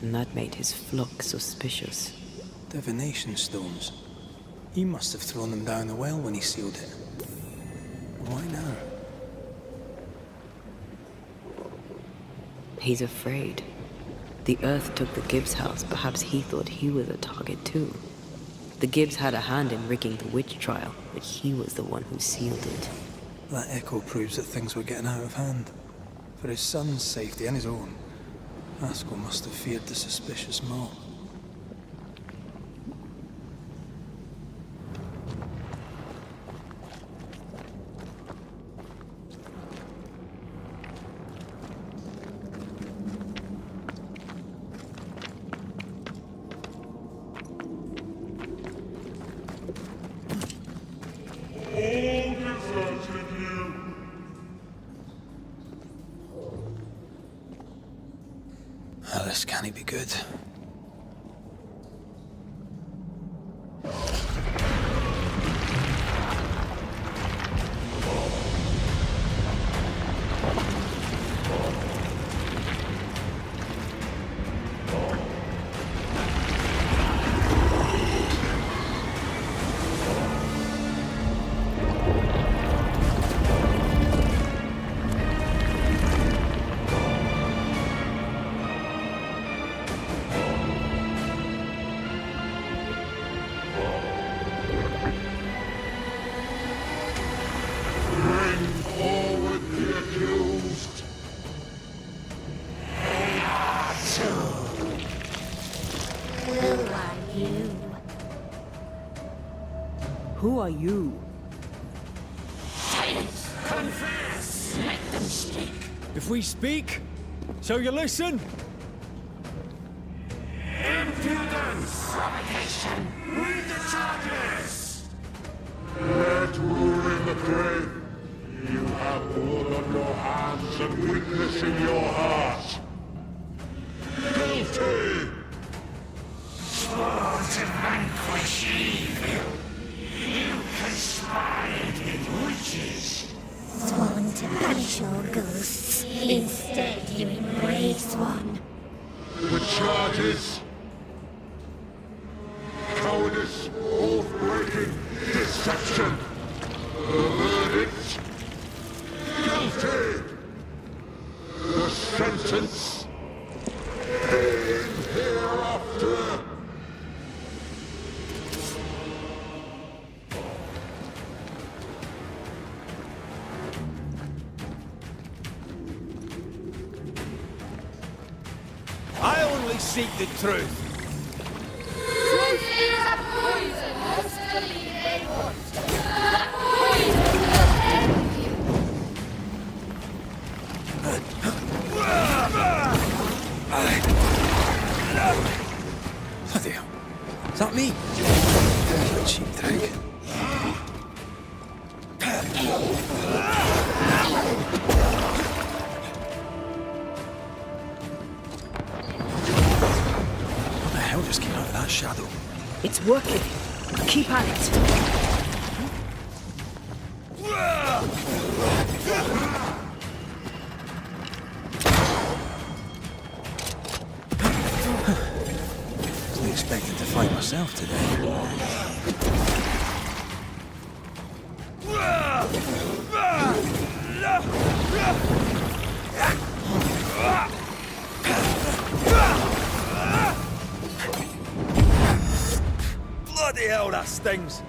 and that made his flock suspicious. Divination stones. He must have thrown them down the well when he sealed it. Why now? He's afraid. The Earth took the Gibbs house. Perhaps he thought he was a target too. The Gibbs had a hand in rigging the witch trial, but he was the one who sealed it. That echo proves that things were getting out of hand. For his son's safety and his own, Haskell must have feared the suspicious mob. this can't be good. Who are you? Silence! Confess! Let them speak! If we speak, so you listen? Impudence! Provocation! Read the charges! Let rule in the grave. You have blood on your hands and weakness in your heart. Guilty! Swore to vanquish evil. You conspired with witches. Sworn to banish all ghosts. Instead, you embrace one. The charges: cowardice, oath-breaking, deception. The verdict: guilty. The sentence: pain hereafter. I only seek the truth. Truth is a poison, hostily they want. That poison will end you. Bloody hell. Is that me? You cheap drag. What the hell just came out of that shadow? It's working. Keep at it. Wasn't expecting to fight myself today. Bloody hell, that stings.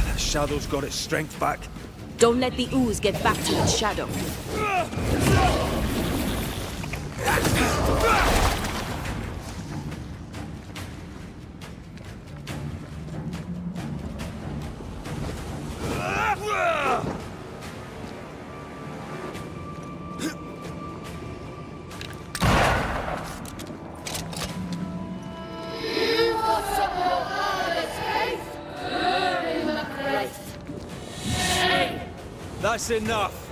That shadow's got its strength back. Don't let the ooze get back to its shadow. That's enough.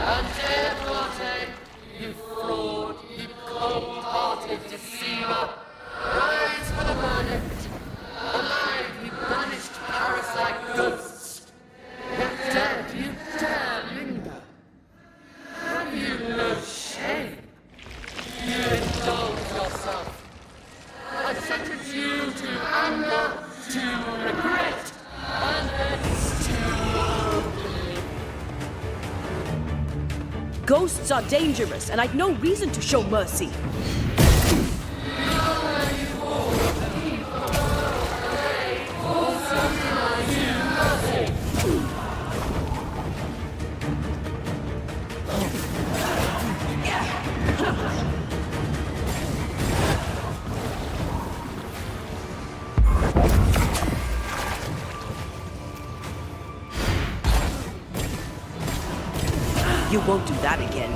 Antea Duarte, you fraud, you cold-hearted deceiver. Rise for the verdict. Alive, you banished parasite ghosts. Yet dead, you dare linger. Have you no shame? You indulge yourself. I sentence you to anger, to regret, and hence to oblivion. Ghosts are dangerous, and I'd no reason to show mercy. You won't do that again.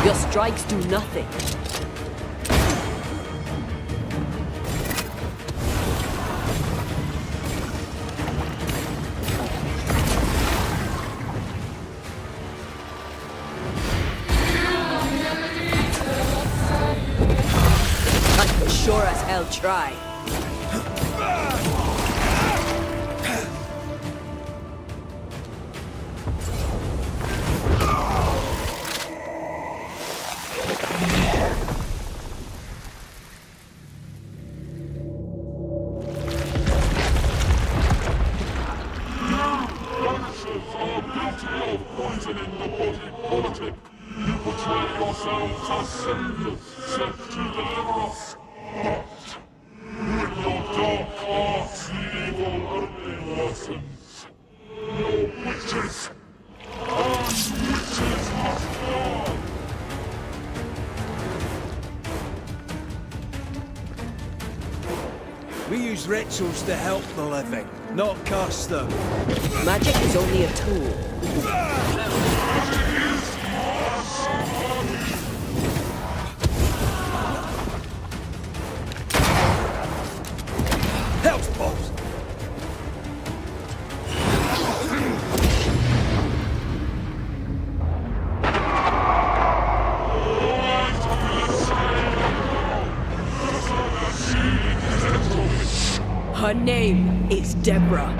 Your strikes do nothing. I'd sure as hell try. Poisoning the body politic. You portray yourselves as saviors sent to deliver us. But with your dark hearts, the evil only worsens. Your witches and witches must die. We use rituals to help the living, not curse them. Magic is only a tool. Hell's balls! Her name is Deborah.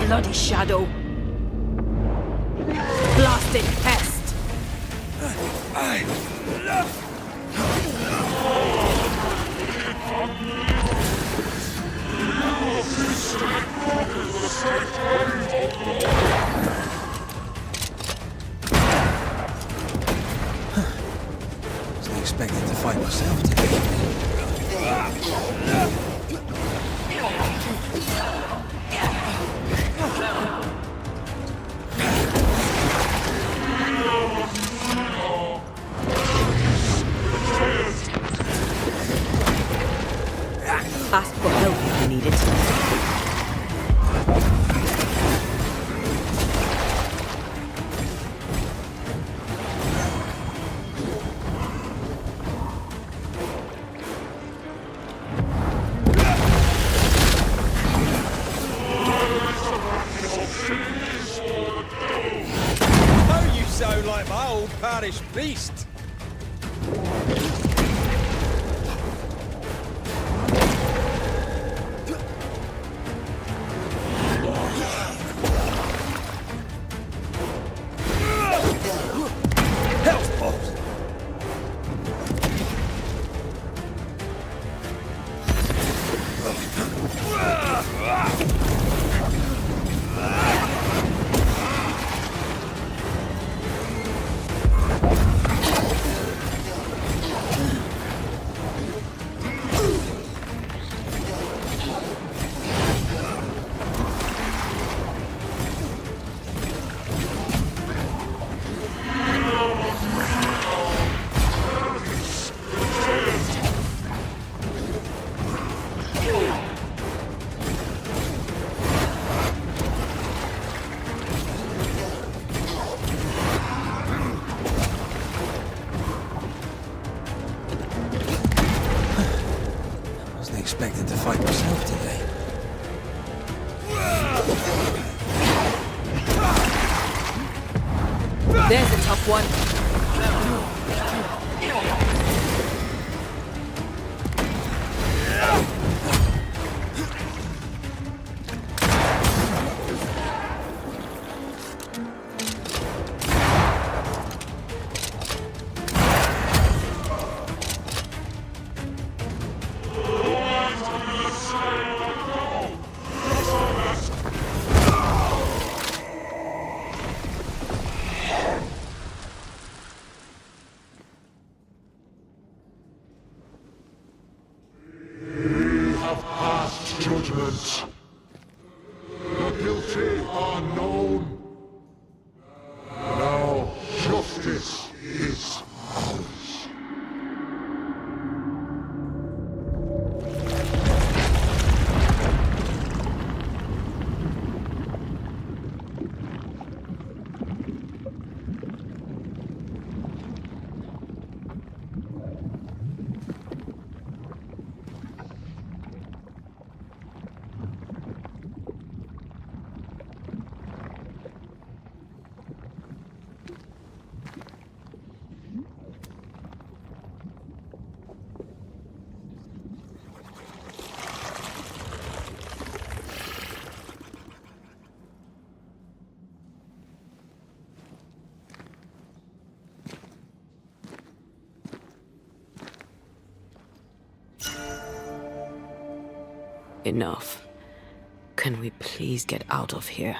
Bloody shadow. Blasted pest. Wasn't expecting to fight myself today. Ask for help if you need it. Oh, you sound like my old parish priest. Hell's balls! Expected to fight myself today. There's a tough one. Enough. Can we please get out of here?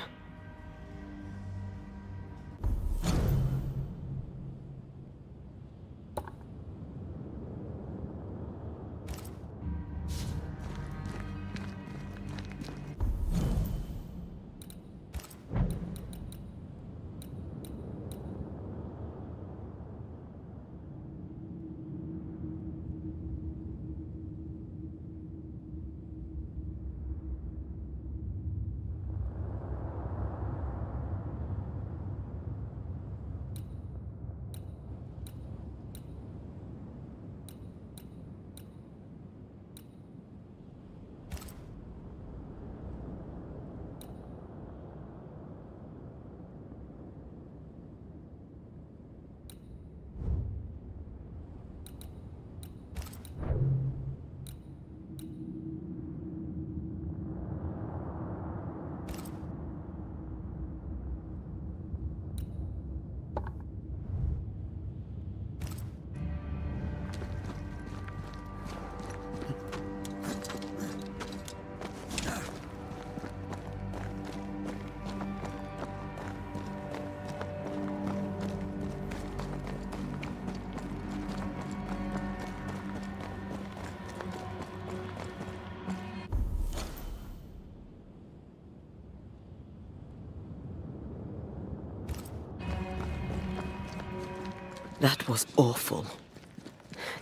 That was awful.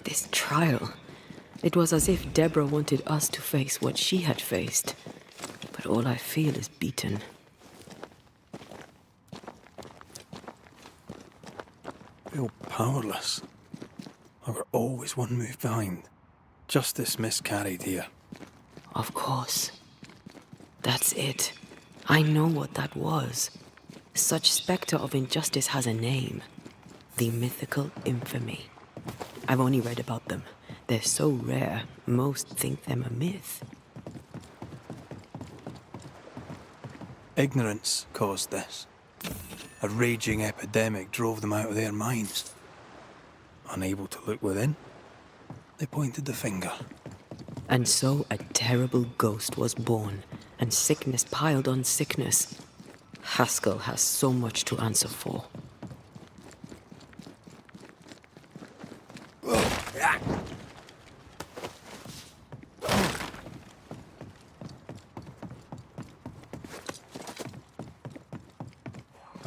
This trial. It was as if Deborah wanted us to face what she had faced. But all I feel is beaten. I feel powerless. I were always one move behind. Justice miscarried here. Of course. That's it. I know what that was. Such spectre of injustice has a name. The mythical infamy. I've only read about them. They're so rare, most think them a myth. Ignorance caused this. A raging epidemic drove them out of their minds. Unable to look within, they pointed the finger. And so a terrible ghost was born, and sickness piled on sickness. Haskell has so much to answer for.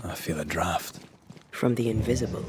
I feel a draft. From the invisible.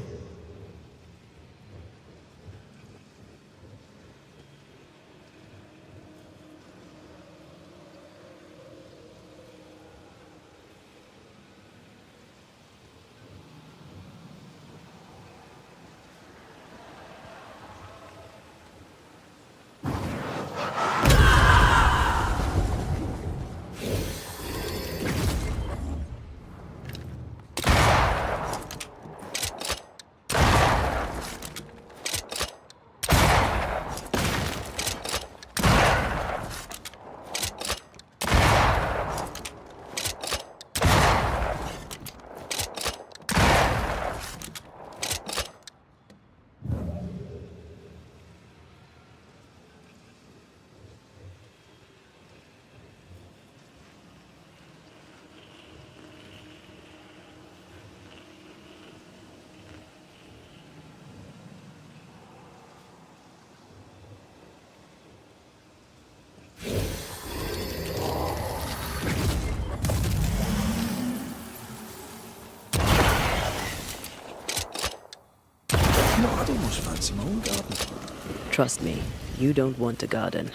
I'd almost fancy my own garden. Trust me, you don't want a garden.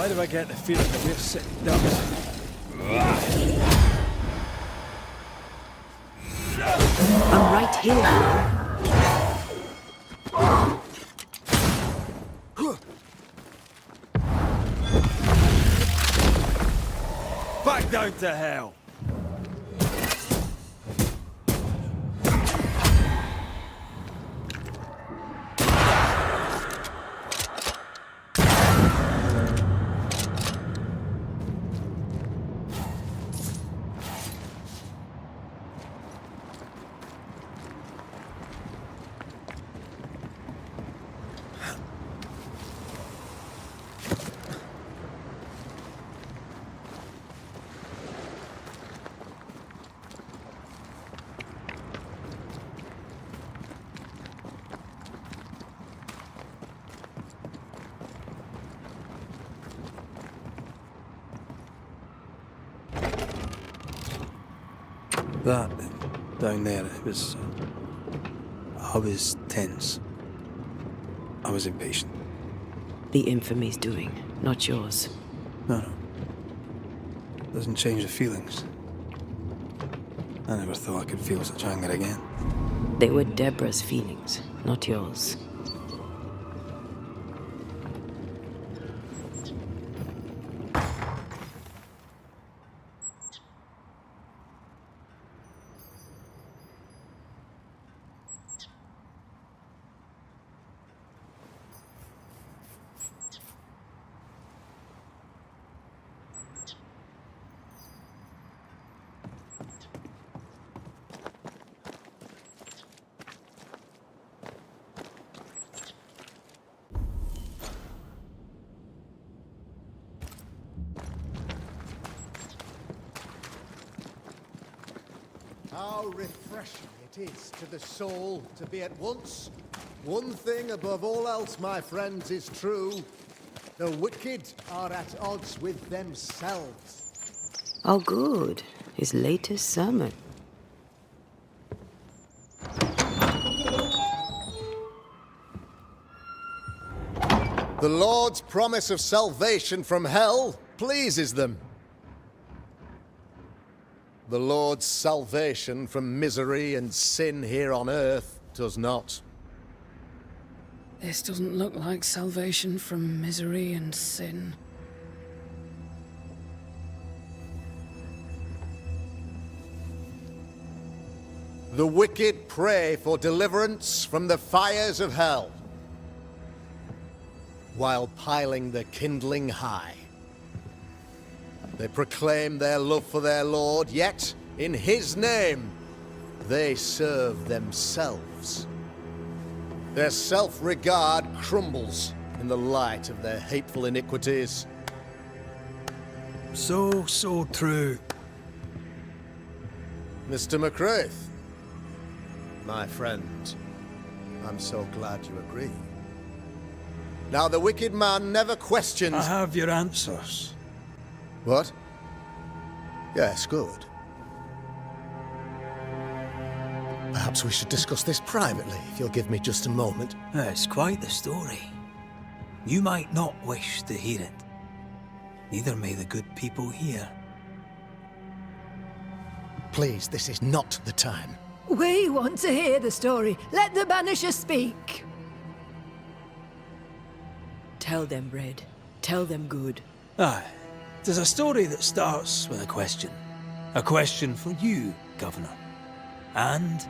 Why do I get the feeling that we're sitting ducks? I'm right here. Back down to hell. That down there, it was... I was tense. I was impatient. The infamy's doing, not yours. No. Doesn't change the feelings. I never thought I could feel such anger again. They were Deborah's feelings, not yours. How refreshing it is to the soul to be at once. One thing above all else, my friends, is true. The wicked are at odds with themselves. Oh, good. His latest sermon. The Lord's promise of salvation from hell pleases them. The Lord's salvation from misery and sin here on earth does not. This doesn't look like salvation from misery and sin. The wicked pray for deliverance from the fires of hell, while piling the kindling high. They proclaim their love for their Lord, yet, in His name, they serve themselves. Their self-regard crumbles in the light of their hateful iniquities. So true. Mr. McRaith, my friend, I'm so glad you agree. Now, the wicked man never questions... I have your answers. What? Yes, good. Perhaps we should discuss this privately, if you'll give me just a moment. It's quite the story. You might not wish to hear it. Neither may the good people here. Please, this is not the time. We want to hear the story. Let the Banisher speak. Tell them, Red. Tell them good. Aye. There's a story that starts with a question. A question for you, Governor. And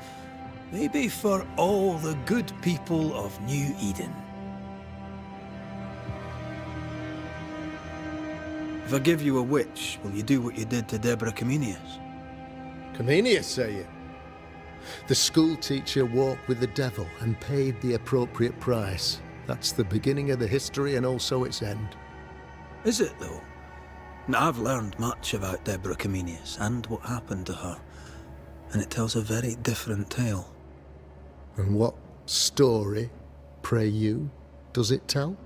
maybe for all the good people of New Eden. If I give you a witch, will you do what you did to Deborah Comenius? Comenius, say you? The school teacher walked with the devil and paid the appropriate price. That's the beginning of the history and also its end. Is it, though? Now, I've learned much about Deborah Comenius and what happened to her, and it tells a very different tale. And what story, pray you, does it tell?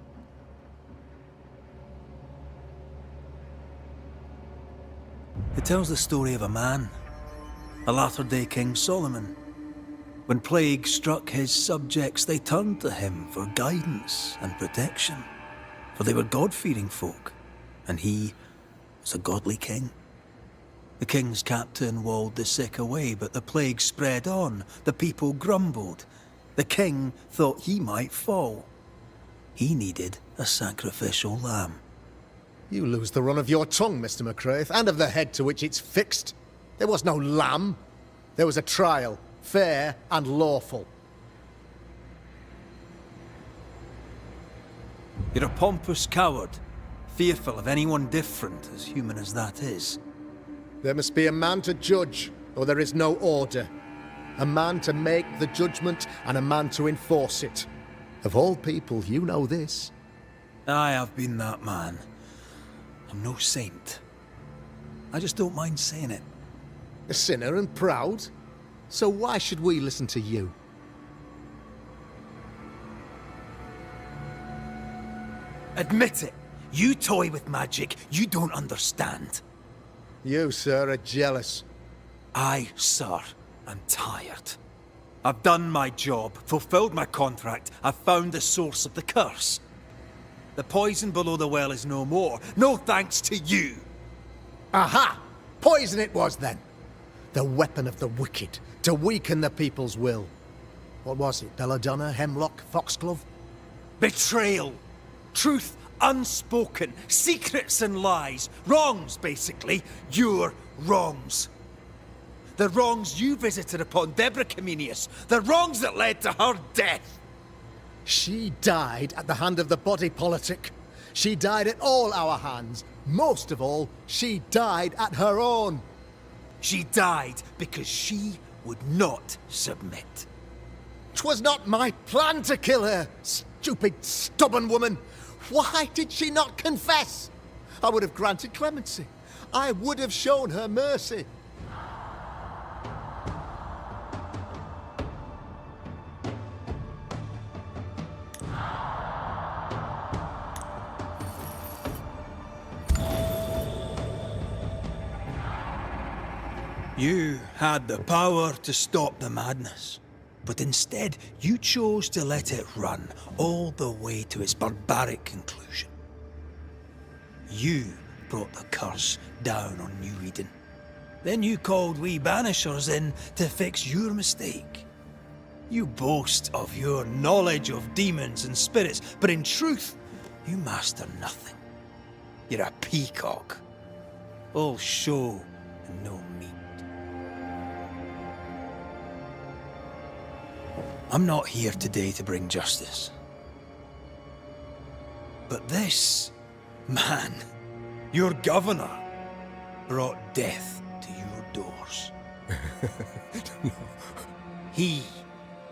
It tells the story of a man, a latter-day King Solomon. When plague struck his subjects, they turned to him for guidance and protection, for they were God-fearing folk, and he was a godly king. The king's captain walled the sick away, but the plague spread on. The people grumbled. The king thought he might fall. He needed a sacrificial lamb. You lose the run of your tongue, Mr. McCraith, and of the head to which it's fixed. There was no lamb. There was a trial, fair and lawful. You're a pompous coward, fearful of anyone different, as human as that is. There must be a man to judge, or there is no order. A man to make the judgment, and a man to enforce it. Of all people, you know this. I have been that man. I'm no saint. I just don't mind saying it. A sinner and proud? So why should we listen to you? Admit it. You toy with magic you don't understand. You, sir, are jealous. I, sir, am tired. I've done my job, fulfilled my contract, I've found the source of the curse. The poison below the well is no more, no thanks to you. Aha! Poison it was then. The weapon of the wicked, to weaken the people's will. What was it, belladonna, hemlock, foxglove? Betrayal. Truth unspoken, secrets and lies. Wrongs, basically. Your wrongs. The wrongs you visited upon Deborah Comenius. The wrongs that led to her death. She died at the hand of the body politic. She died at all our hands. Most of all, she died at her own. She died because she would not submit. 'Twas not my plan to kill her, stupid, stubborn woman. Why did she not confess? I would have granted clemency. I would have shown her mercy. You had the power to stop the madness, but instead you chose to let it run all the way to its barbaric conclusion. You brought the curse down on New Eden. Then you called we Banishers in to fix your mistake. You boast of your knowledge of demons and spirits, but in truth, you master nothing. You're a peacock. All show and no meat. I'm not here today to bring justice. But this man, your governor, brought death to your doors. He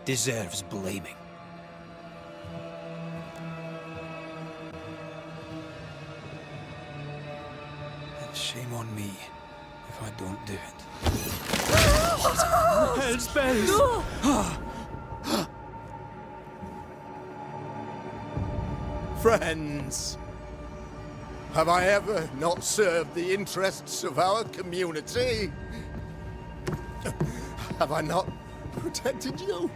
deserves blaming. And shame on me if I don't do it. Hell's bells! No! Friends, have I ever not served the interests of our community? Have I not protected you?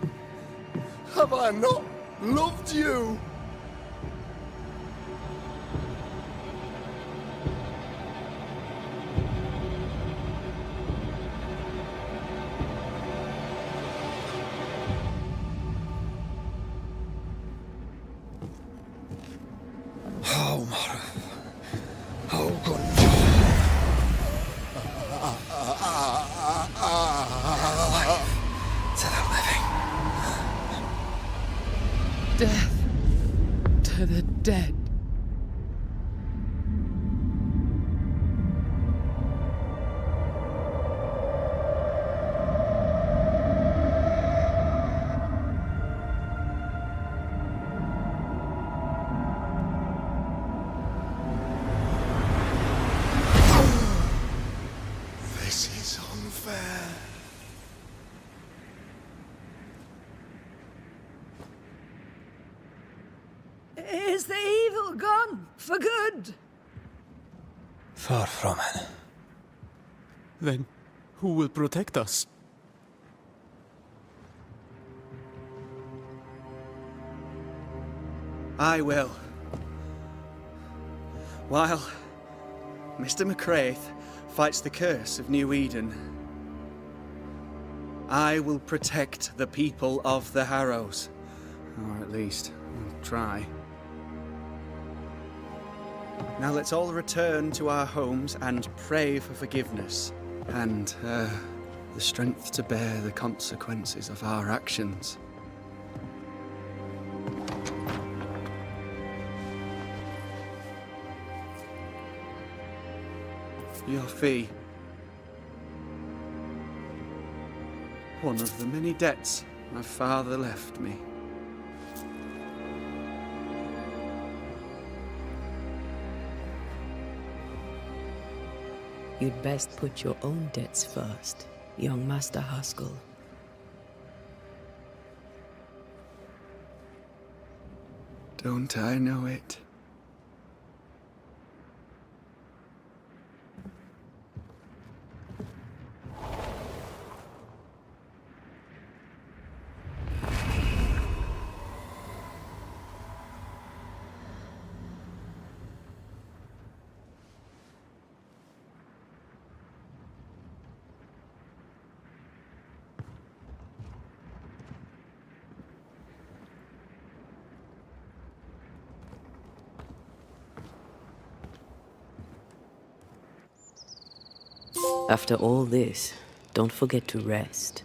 Have I not loved you? To the living. Death to the dead. This is unfair. Is the evil gone for good? Far from it. Then who will protect us? I will. While Mr. McRaith fights the curse of New Eden, I will protect the people of the Harrows. Or at least, I'll try. Now let's all return to our homes and pray for forgiveness and the strength to bear the consequences of our actions. Your fee. One of the many debts my father left me. You'd best put your own debts first, young Master Haskell. Don't I know it? After all this, don't forget to rest.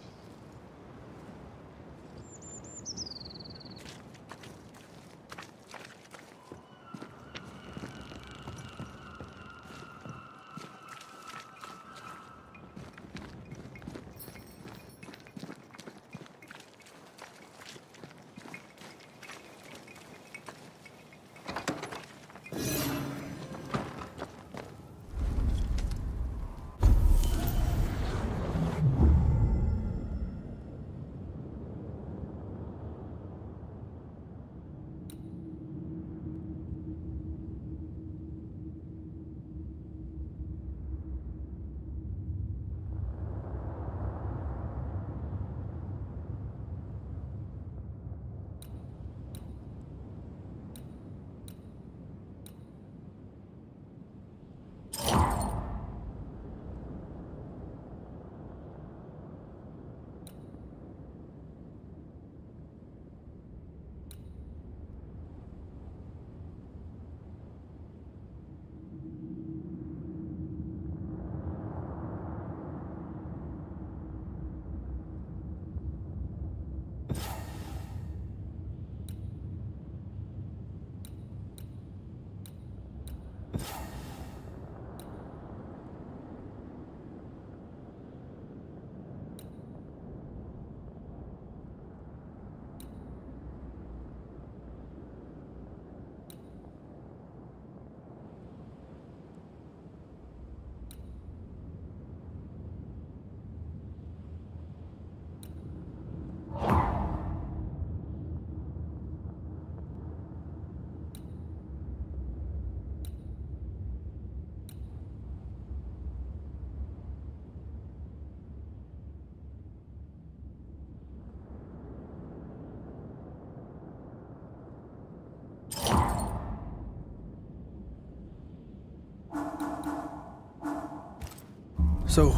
So,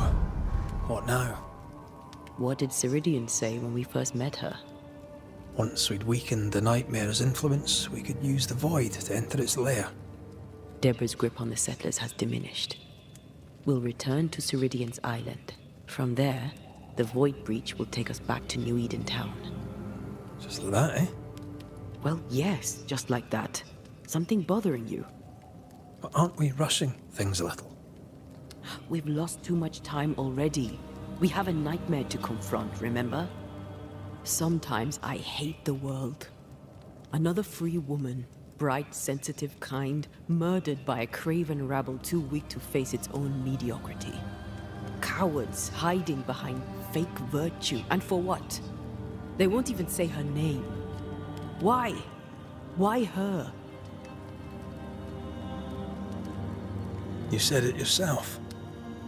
what now? What did Ceridian say when we first met her? Once we'd weakened the nightmare's influence, we could use the void to enter its lair. Deborah's grip on the settlers has diminished. We'll return to Ceridian's island. From there, the void breach will take us back to New Eden town. Just like that, eh? Well, yes, just like that. Something bothering you. But aren't we rushing things a little? We've lost too much time already. We have a nightmare to confront, remember? Sometimes I hate the world. Another free woman, bright, sensitive, kind, murdered by a craven rabble too weak to face its own mediocrity. Cowards hiding behind fake virtue. And for what? They won't even say her name. Why? Why her? You said it yourself.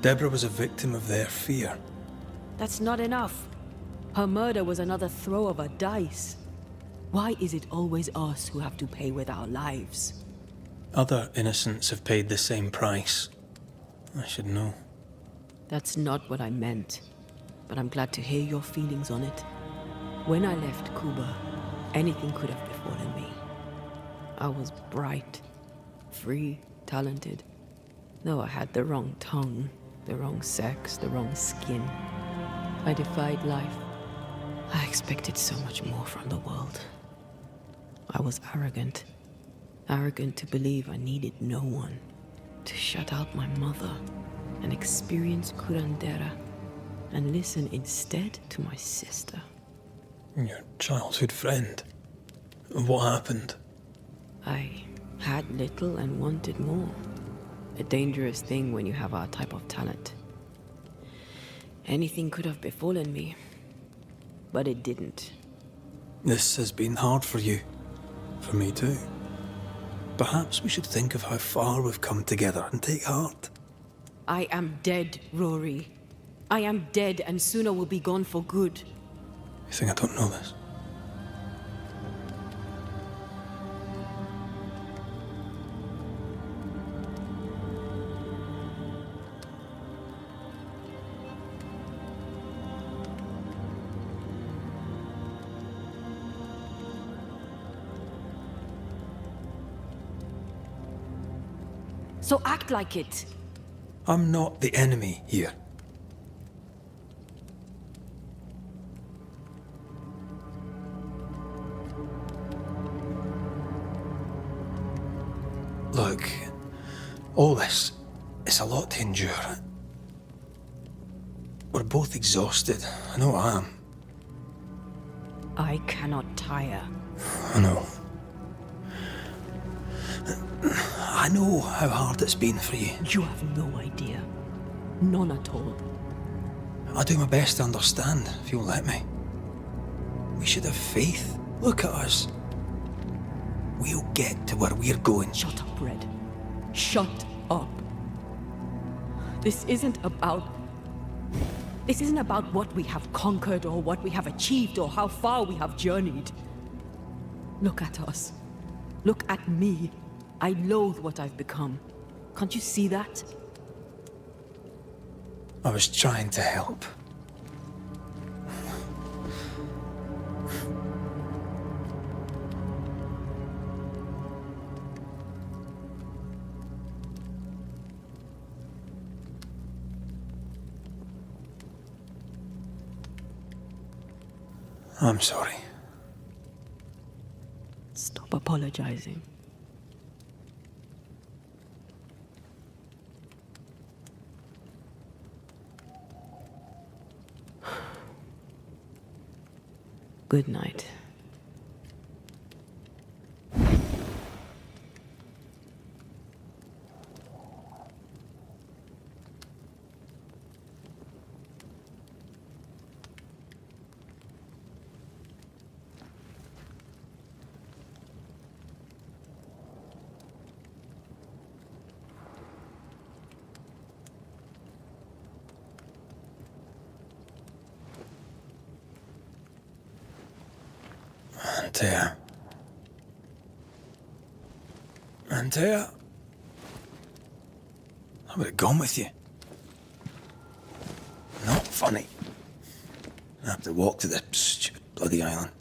Deborah was a victim of their fear. That's not enough. Her murder was another throw of a dice. Why is it always us who have to pay with our lives? Other innocents have paid the same price. I should know. That's not what I meant. But I'm glad to hear your feelings on it. When I left Cuba, anything could have befallen me. I was bright, free, talented. Though I had the wrong tongue, the wrong sex, the wrong skin. I defied life. I expected so much more from the world. I was arrogant. Arrogant to believe I needed no one. To shut out my mother and experience curandera. And listen instead to my sister. Your childhood friend. What happened? I had little and wanted more. A dangerous thing when you have our type of talent. Anything could have befallen me, but it didn't. This has been hard for you. For me too. Perhaps we should think of how far we've come together and take heart. I am dead, Rory. I am dead, and sooner will be gone for good. You think I don't know this? So act like it. I'm not the enemy here. Look, all this, it's a lot to endure. We're both exhausted. I know I am. I cannot tire. I know. I know how hard it's been for you. You have no idea. None at all. I'll do my best to understand, if you'll let me. We should have faith. Look at us. We'll get to where we're going. Shut up, Red. Shut up. This isn't about what we have conquered or what we have achieved or how far we have journeyed. Look at us. Look at me. I loathe what I've become. Can't you see that? I was trying to help. I'm sorry. Stop apologizing. Good night. Antea. Antea? I would have gone with you. Not funny. I have to walk to the stupid bloody island.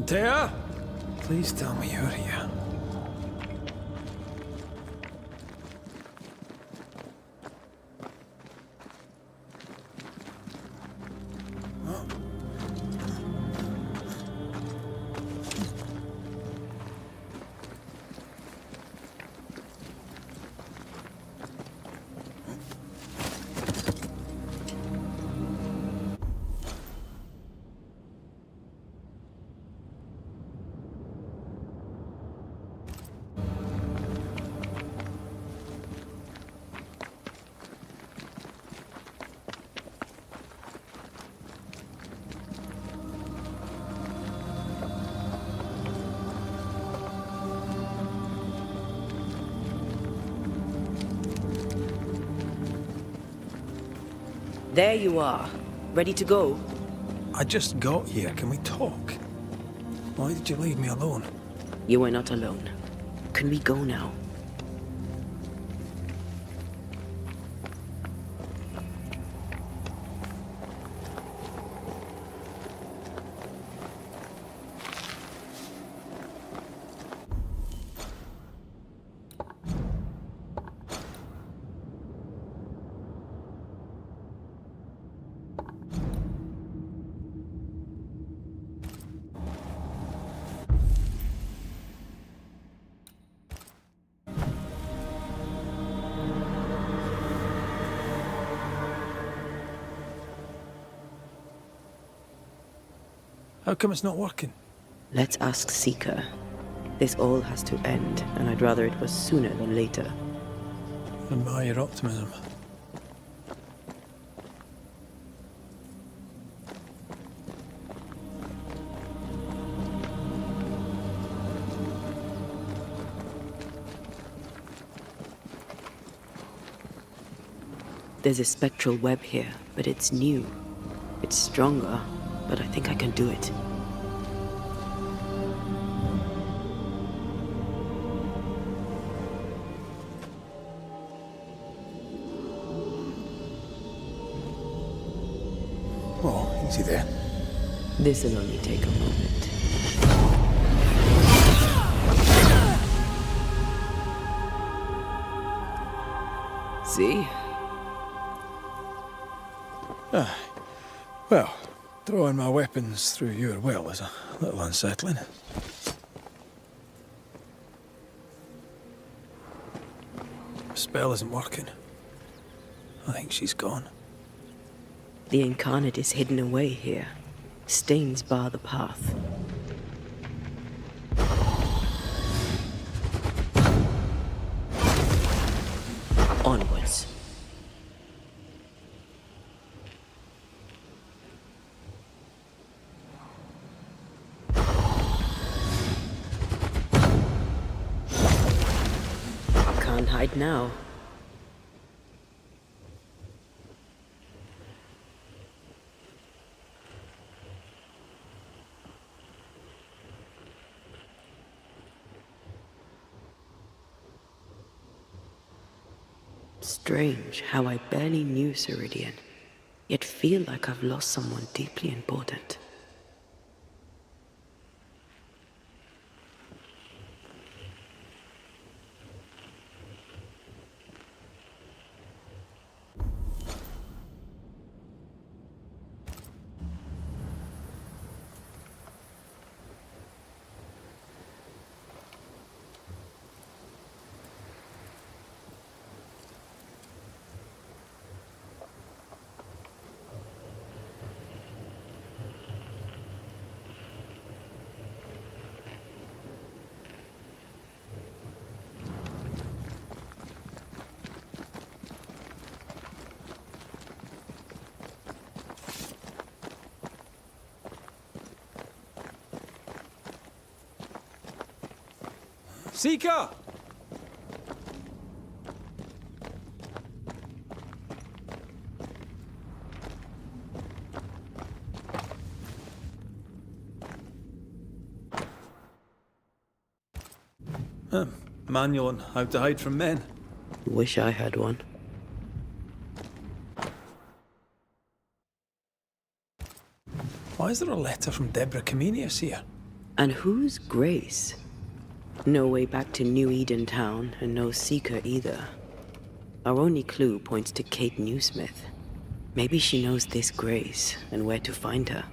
Antea? Please tell me you're here. There you are. Ready to go? I just got here. Can we talk? Why did you leave me alone? You are not alone. Can we go now? How come it's not working? Let's ask Seeker. This all has to end, and I'd rather it was sooner than later. Admire your optimism. There's a spectral web here, but it's new. It's stronger, but I think I can do it. Oh, easy there. This'll only take a moment. See? Well, throwing my weapons through your will is a little unsettling. The spell isn't working. I think she's gone. The incarnate is hidden away here. Stains bar the path. Onwards. Can't hide now. Strange how I barely knew Ceridian, yet feel like I've lost someone deeply important. Seeker! Manual on how to hide from men. Wish I had one. Why is there a letter from Deborah Comenius here? And who's Grace? No way back to New Eden Town, and no seeker either. Our only clue points to Kate Newsmith. Maybe she knows this Grace and where to find her.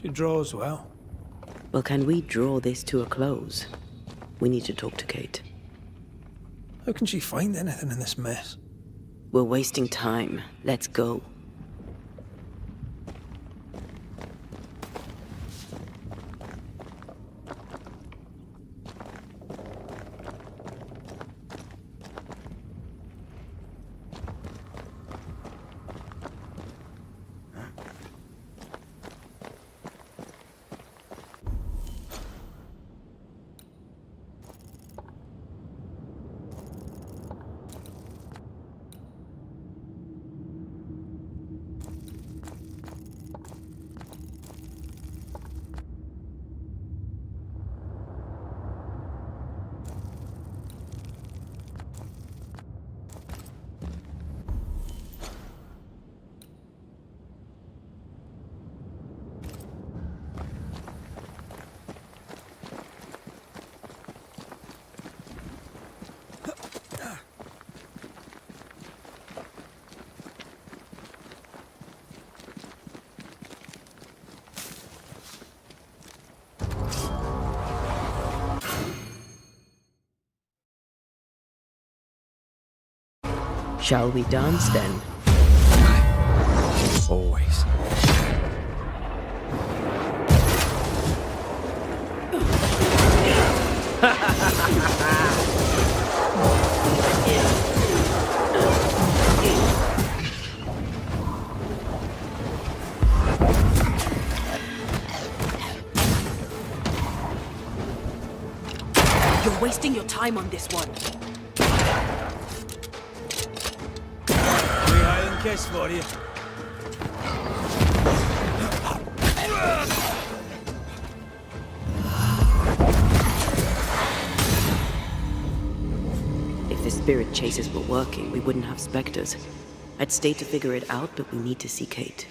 She draws well. Well, can we draw this to a close? We need to talk to Kate. How can she find anything in this mess? We're wasting time. Let's go. Shall we dance then? Always. You're wasting your time on this one. Kiss for you. If the spirit chases were working, we wouldn't have specters. I'd stay to figure it out, but we need to see Kate.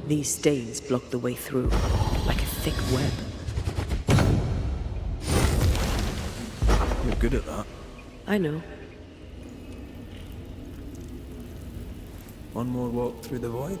These stains block the way through, like a thick web. You're good at that. I know. One more walk through the void.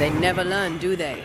They never learn, do they?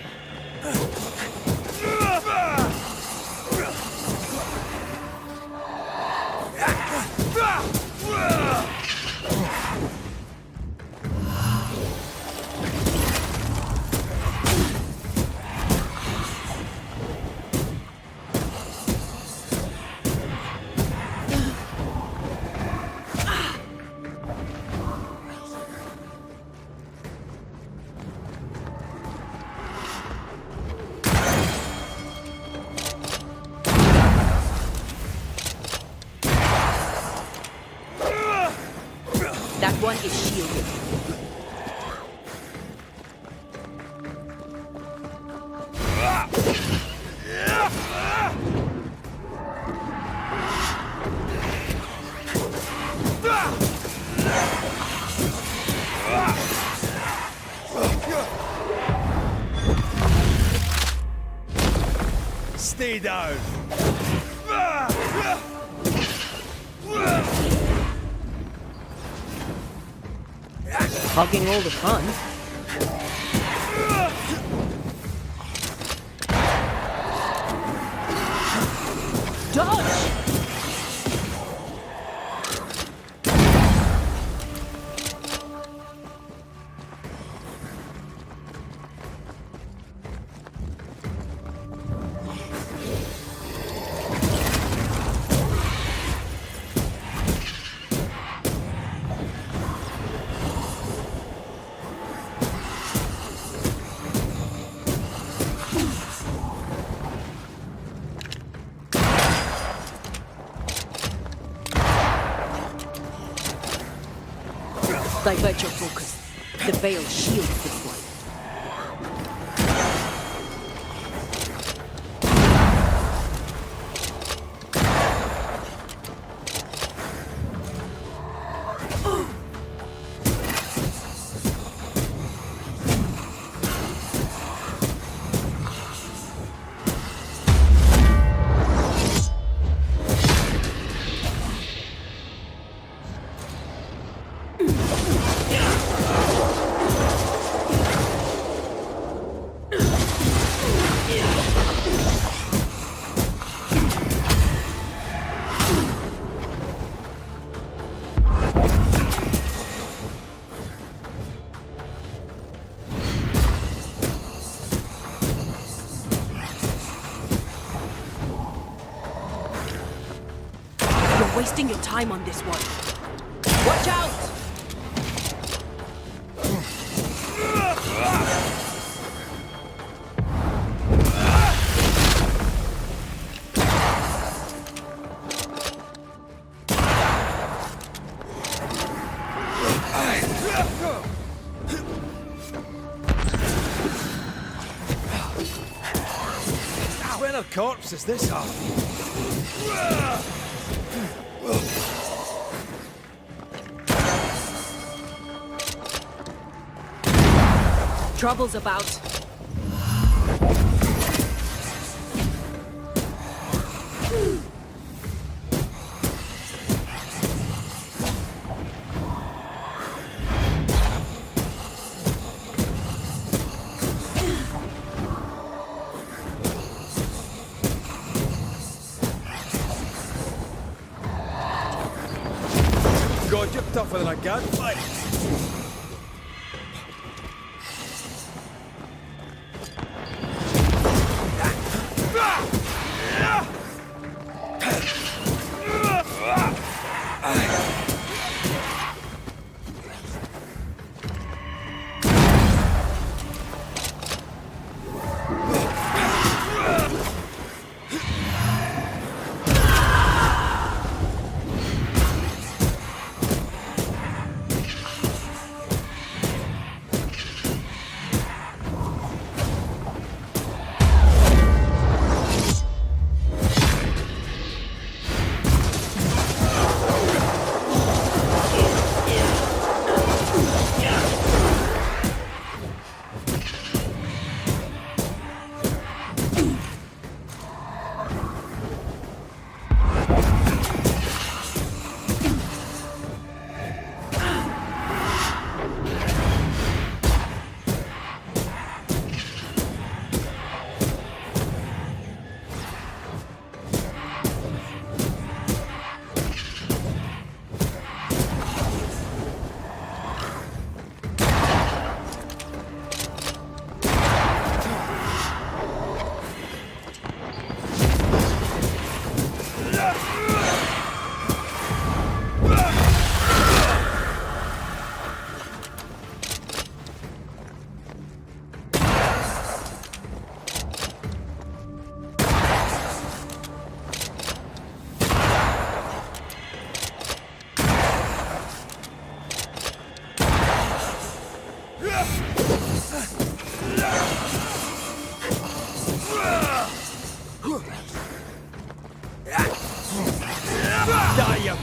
That one is shielded. Stay down. Hogging all the fun. Dodge! Divert your focus. The veil shields this one. Wasting your time on this one. Watch out! When a corpse is this hard? Trouble's about. God, you're tougher than a gadfly.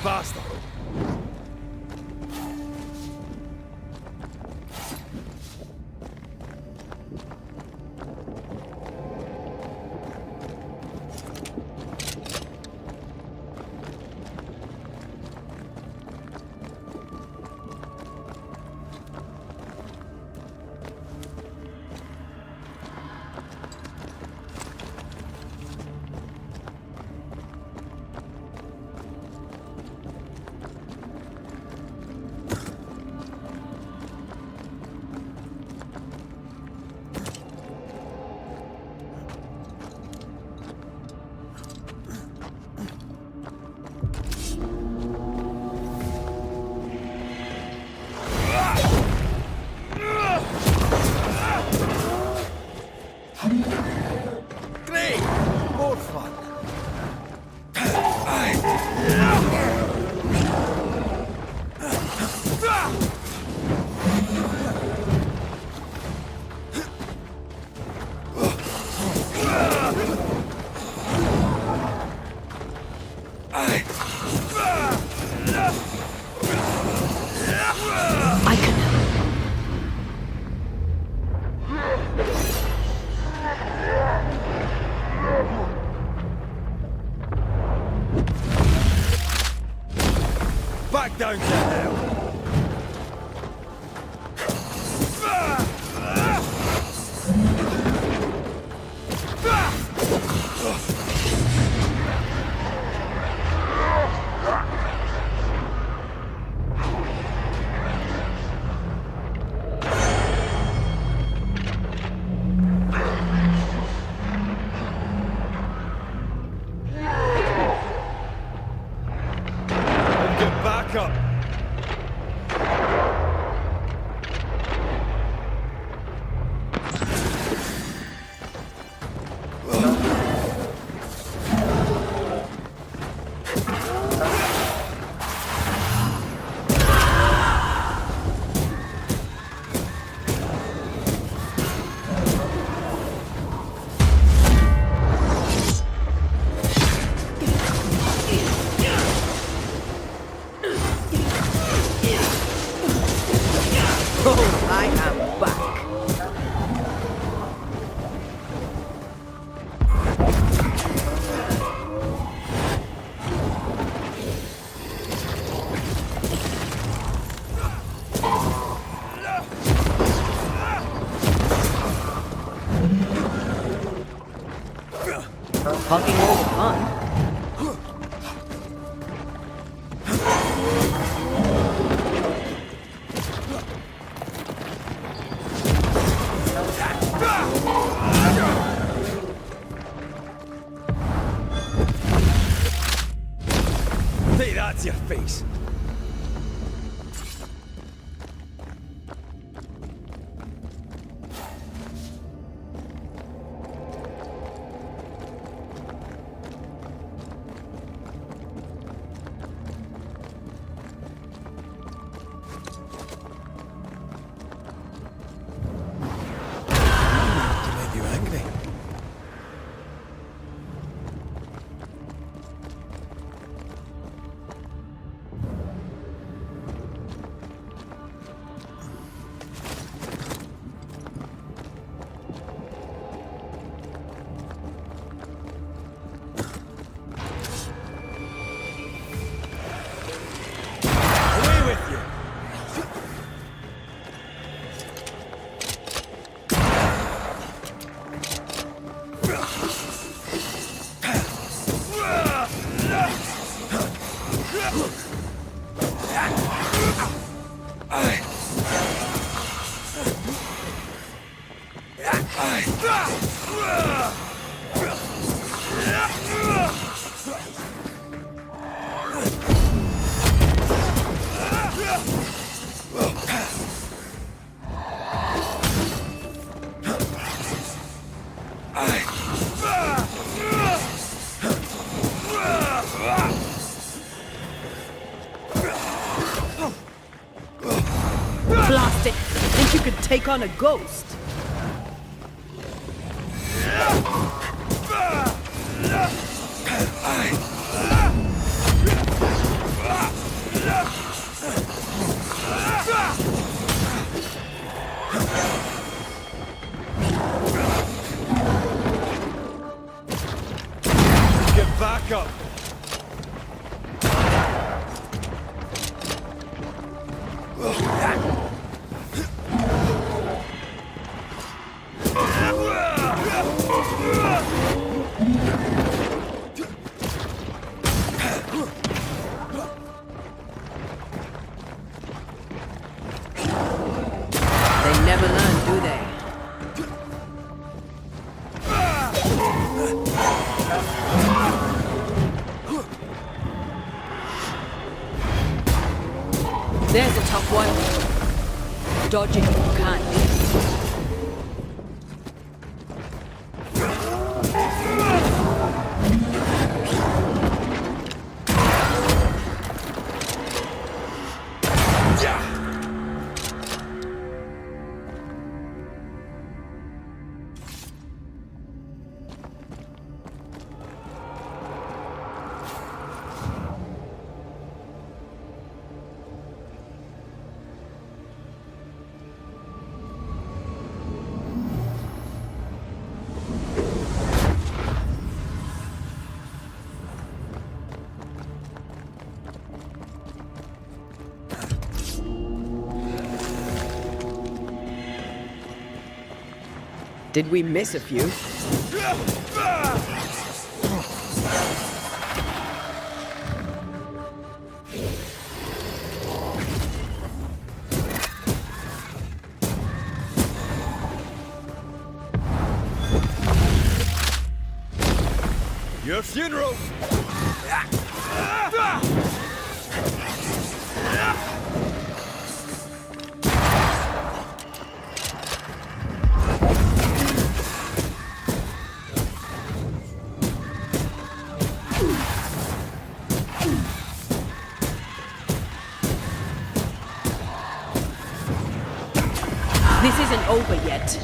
faster. Great! More fun. I can. Back down to hell. Get back up. Oh, I am back. Talking all the fun. Take that to your face. To make you angry. Away with you! Blast it! Think you could take on a ghost? Back up. They never learn, do they? There's a tough one. Dodge it if you can. Did we miss a few? Your funeral! This isn't over yet.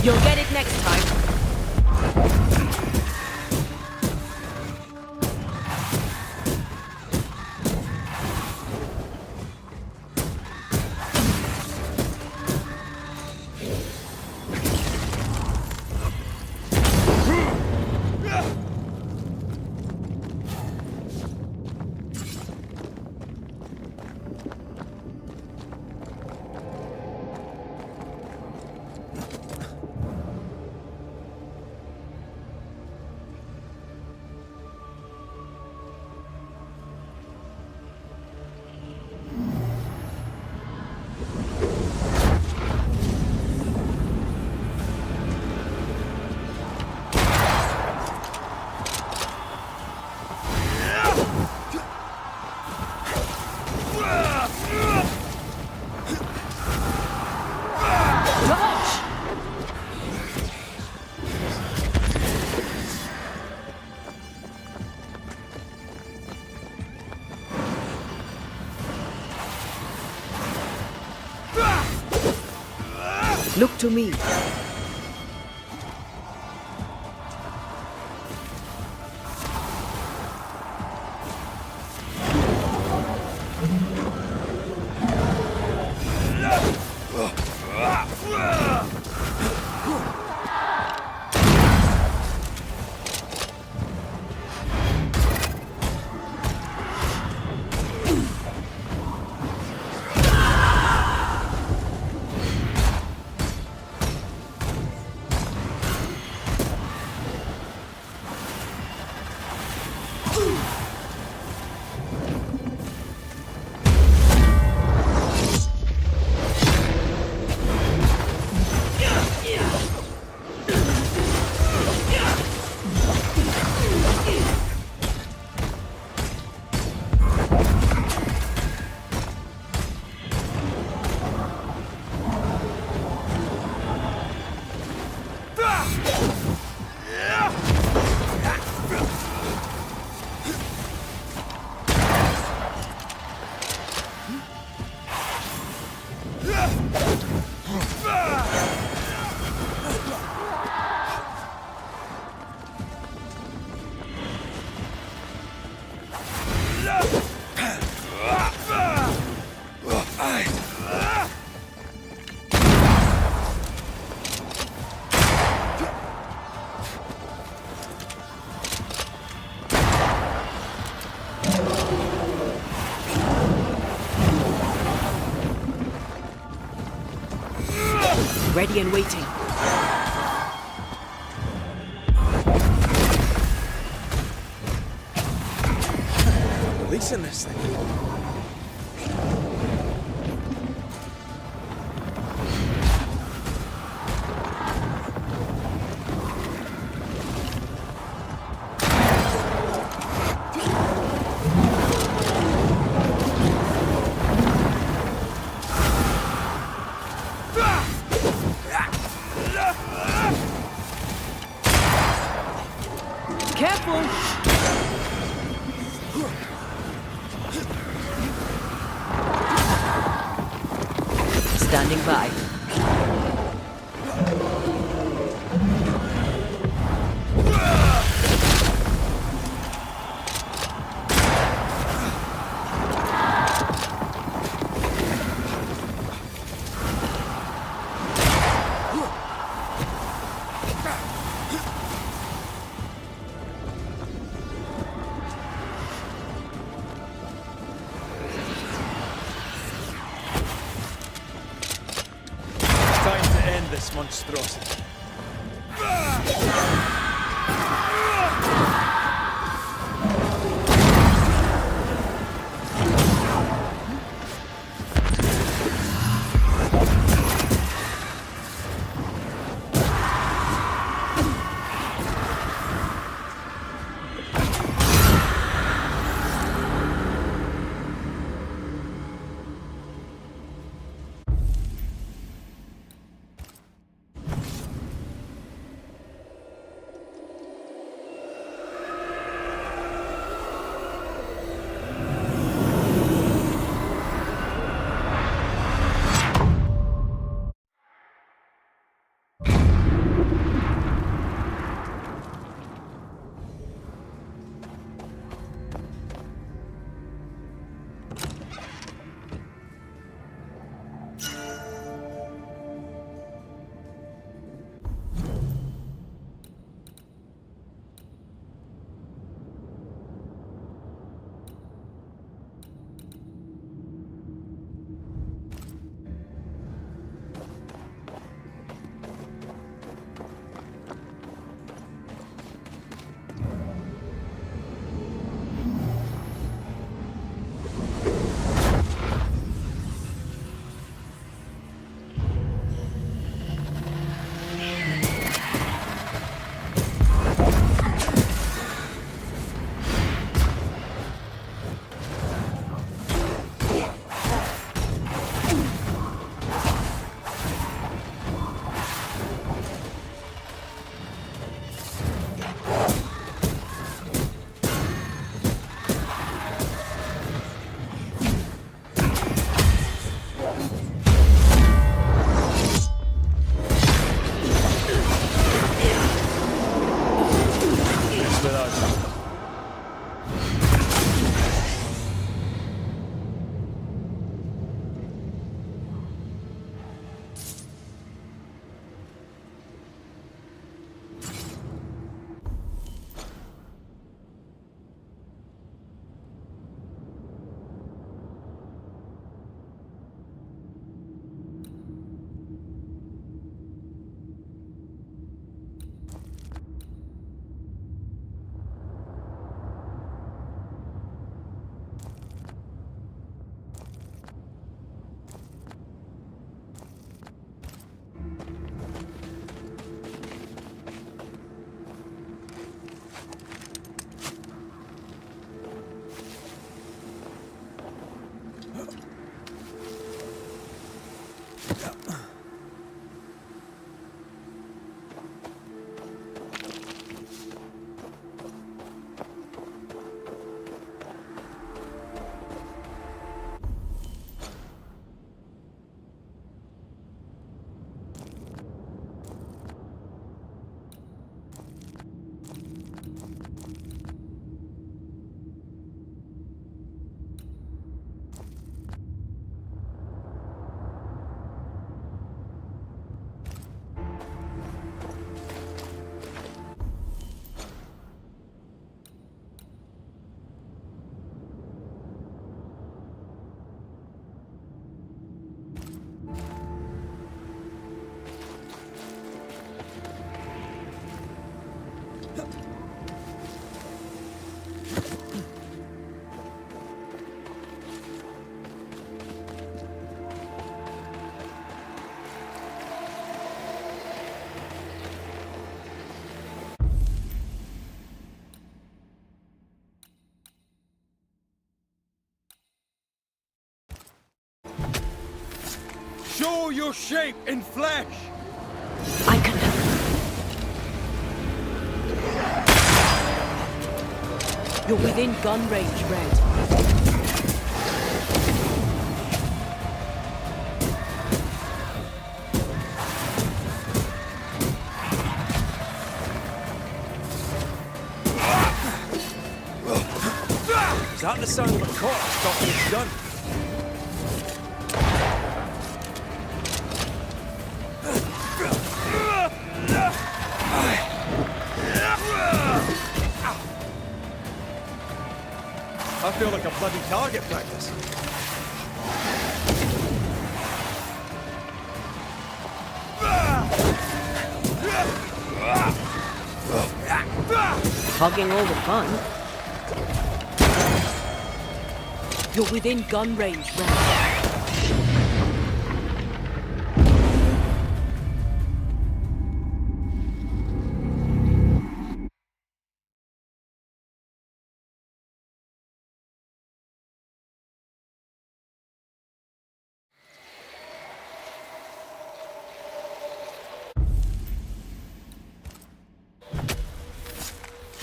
You'll get it next time. Look to me. ready and waiting. Releasing this thing. Careful! Standing by. Time to end this monstrosity. Show your shape in flesh! I can help. You're within gun range, Red. Is that the sound of a corpse stopping its gun? I feel like a bloody target practice. Hogging all the fun. You're within gun range, Red.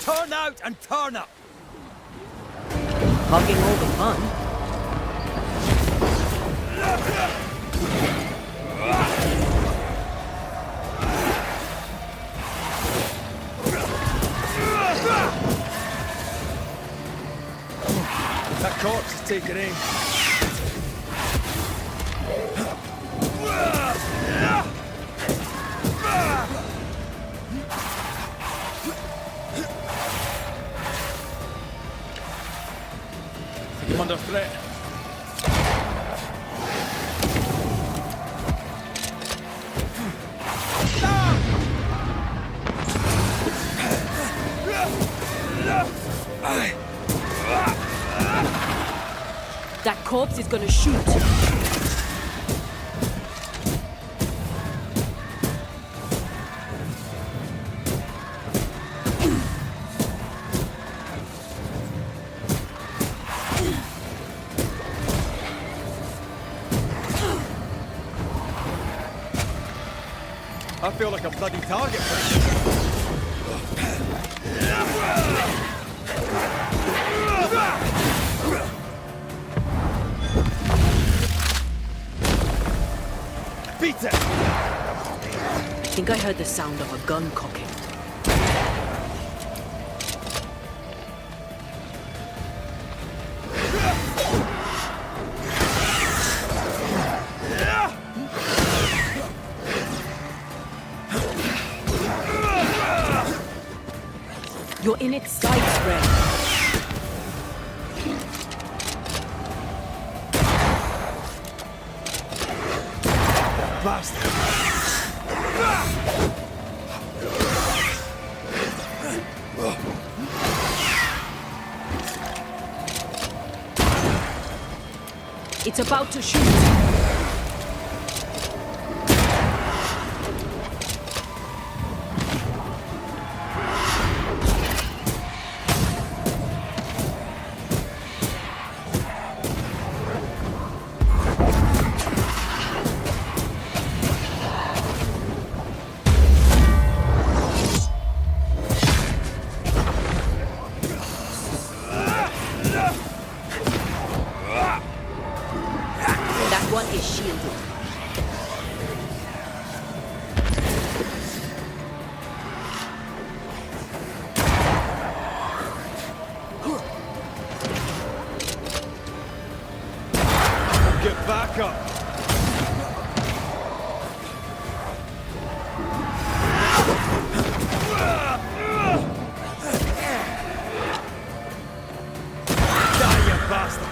Turn out and turn up! Hogging all the fun. That corpse is taking aim. I'm under threat. That corpse is gonna shoot. I feel like a bloody target practice. Beat it! I think I heard the sound of a gun cocking. You're in its sights, Red. Bastard! It's about to shoot. That one is shielded. Get back up! Die, you bastard!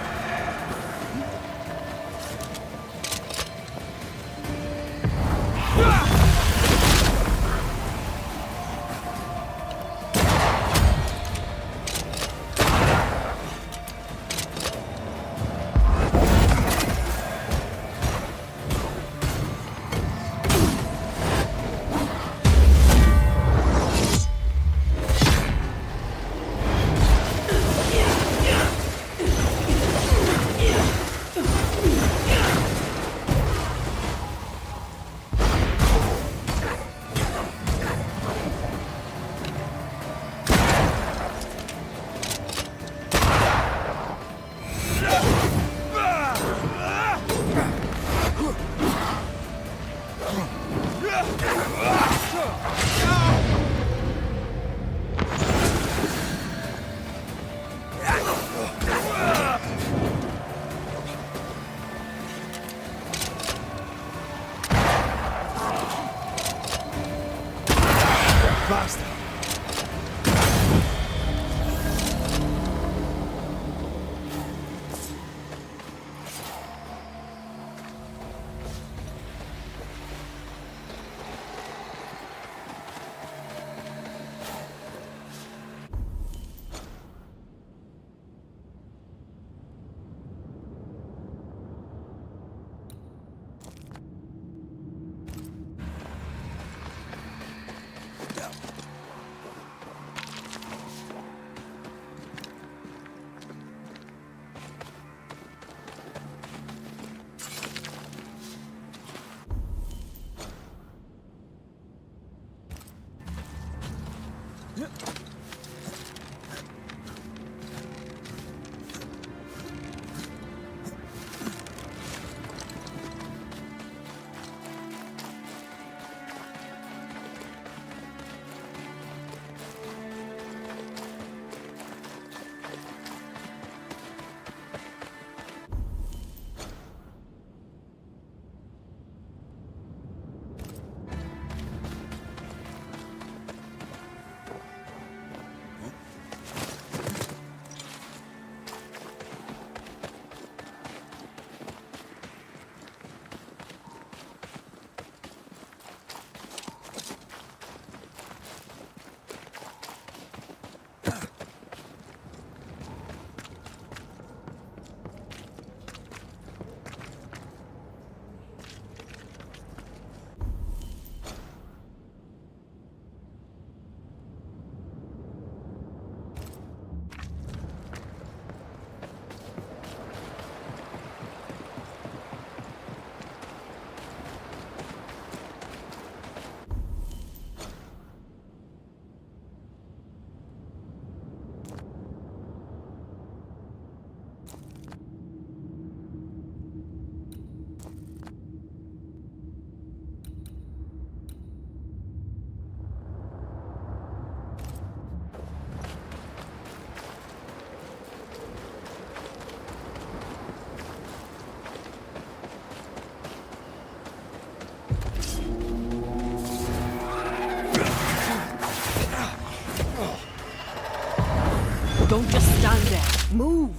Don't just stand there. Move.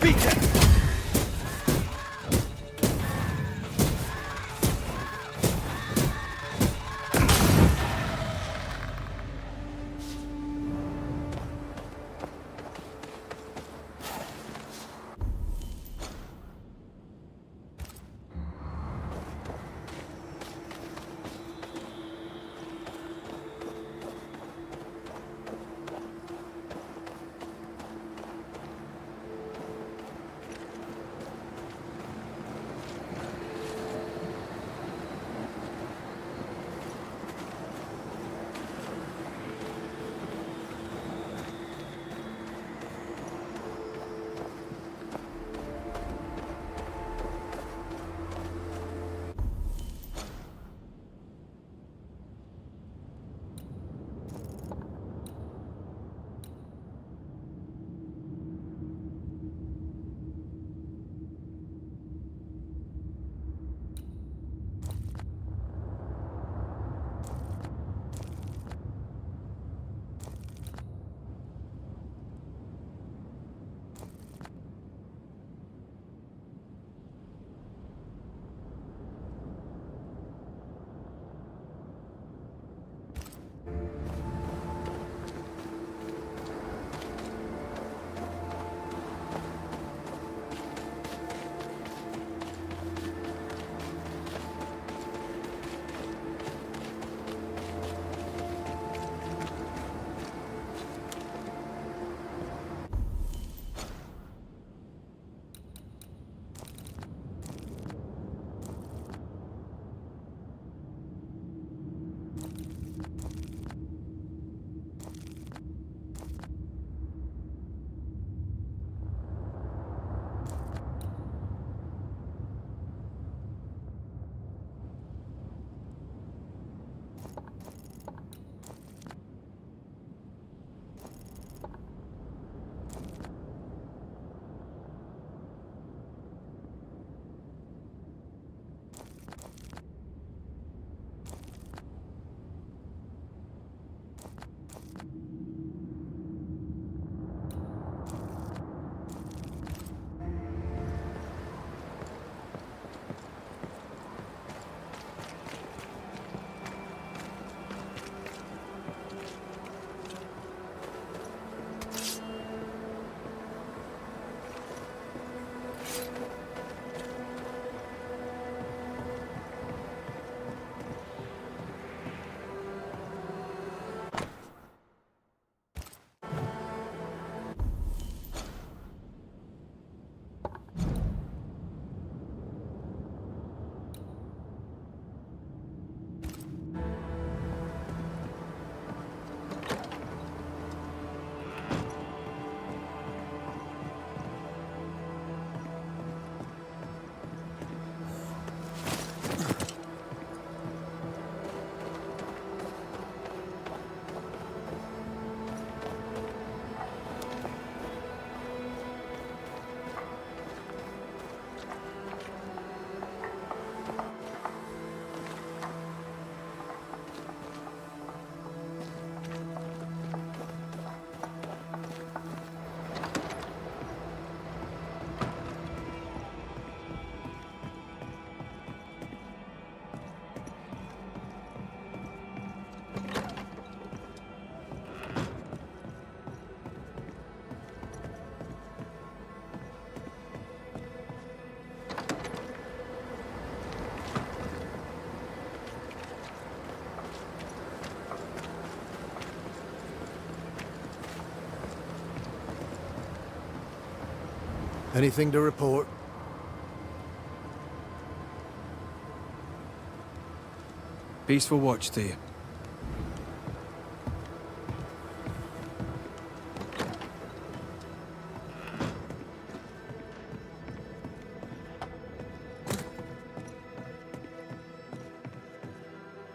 Beat it! Anything to report? Peaceful watch to you.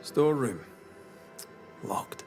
Storeroom. Locked.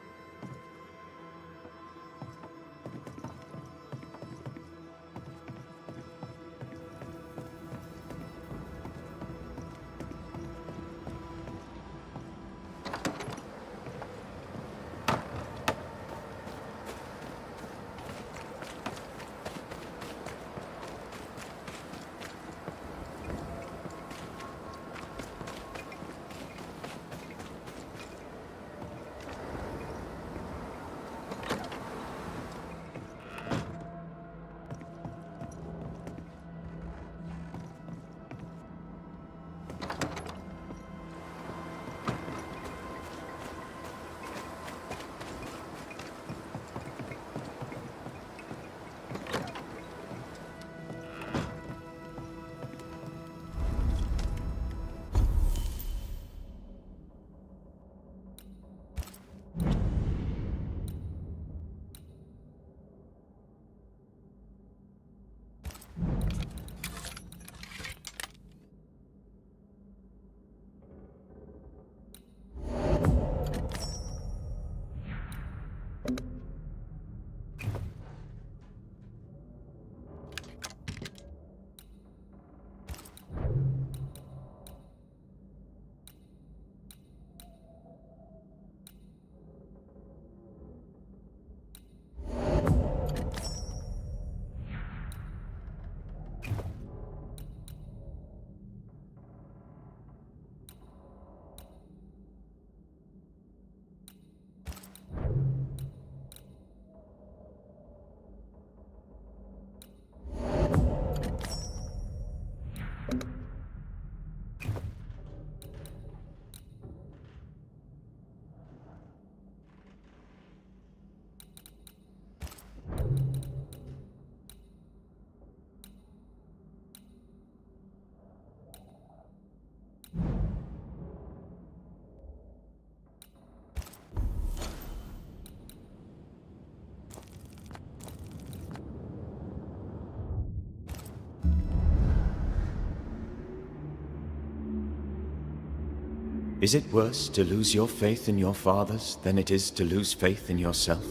Is it worse to lose your faith in your fathers than it is to lose faith in yourself?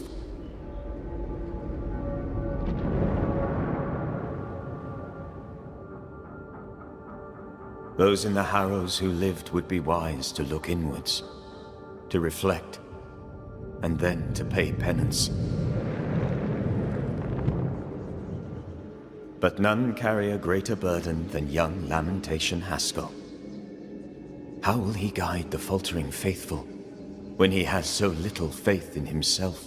Those in the Harrows who lived would be wise to look inwards, to reflect, and then to pay penance. But none carry a greater burden than young Lamentation Haskell. How will he guide the faltering faithful when he has so little faith in himself?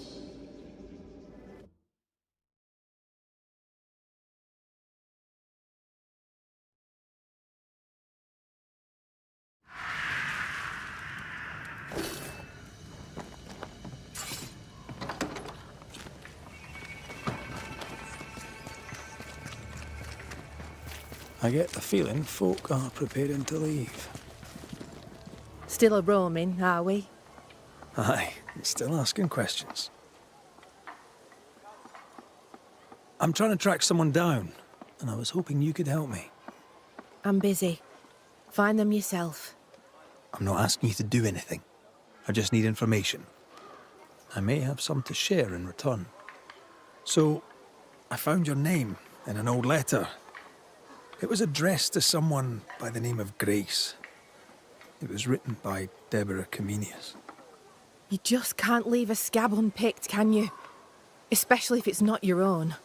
I get the feeling folk are preparing to leave. Still a roaming, are we? Aye, still asking questions. I'm trying to track someone down, and I was hoping you could help me. I'm busy. Find them yourself. I'm not asking you to do anything. I just need information. I may have some to share in return. So, I found your name in an old letter. It was addressed to someone by the name of Grace. It was written by Deborah Comenius. You just can't leave a scab unpicked, can you? Especially if it's not your own.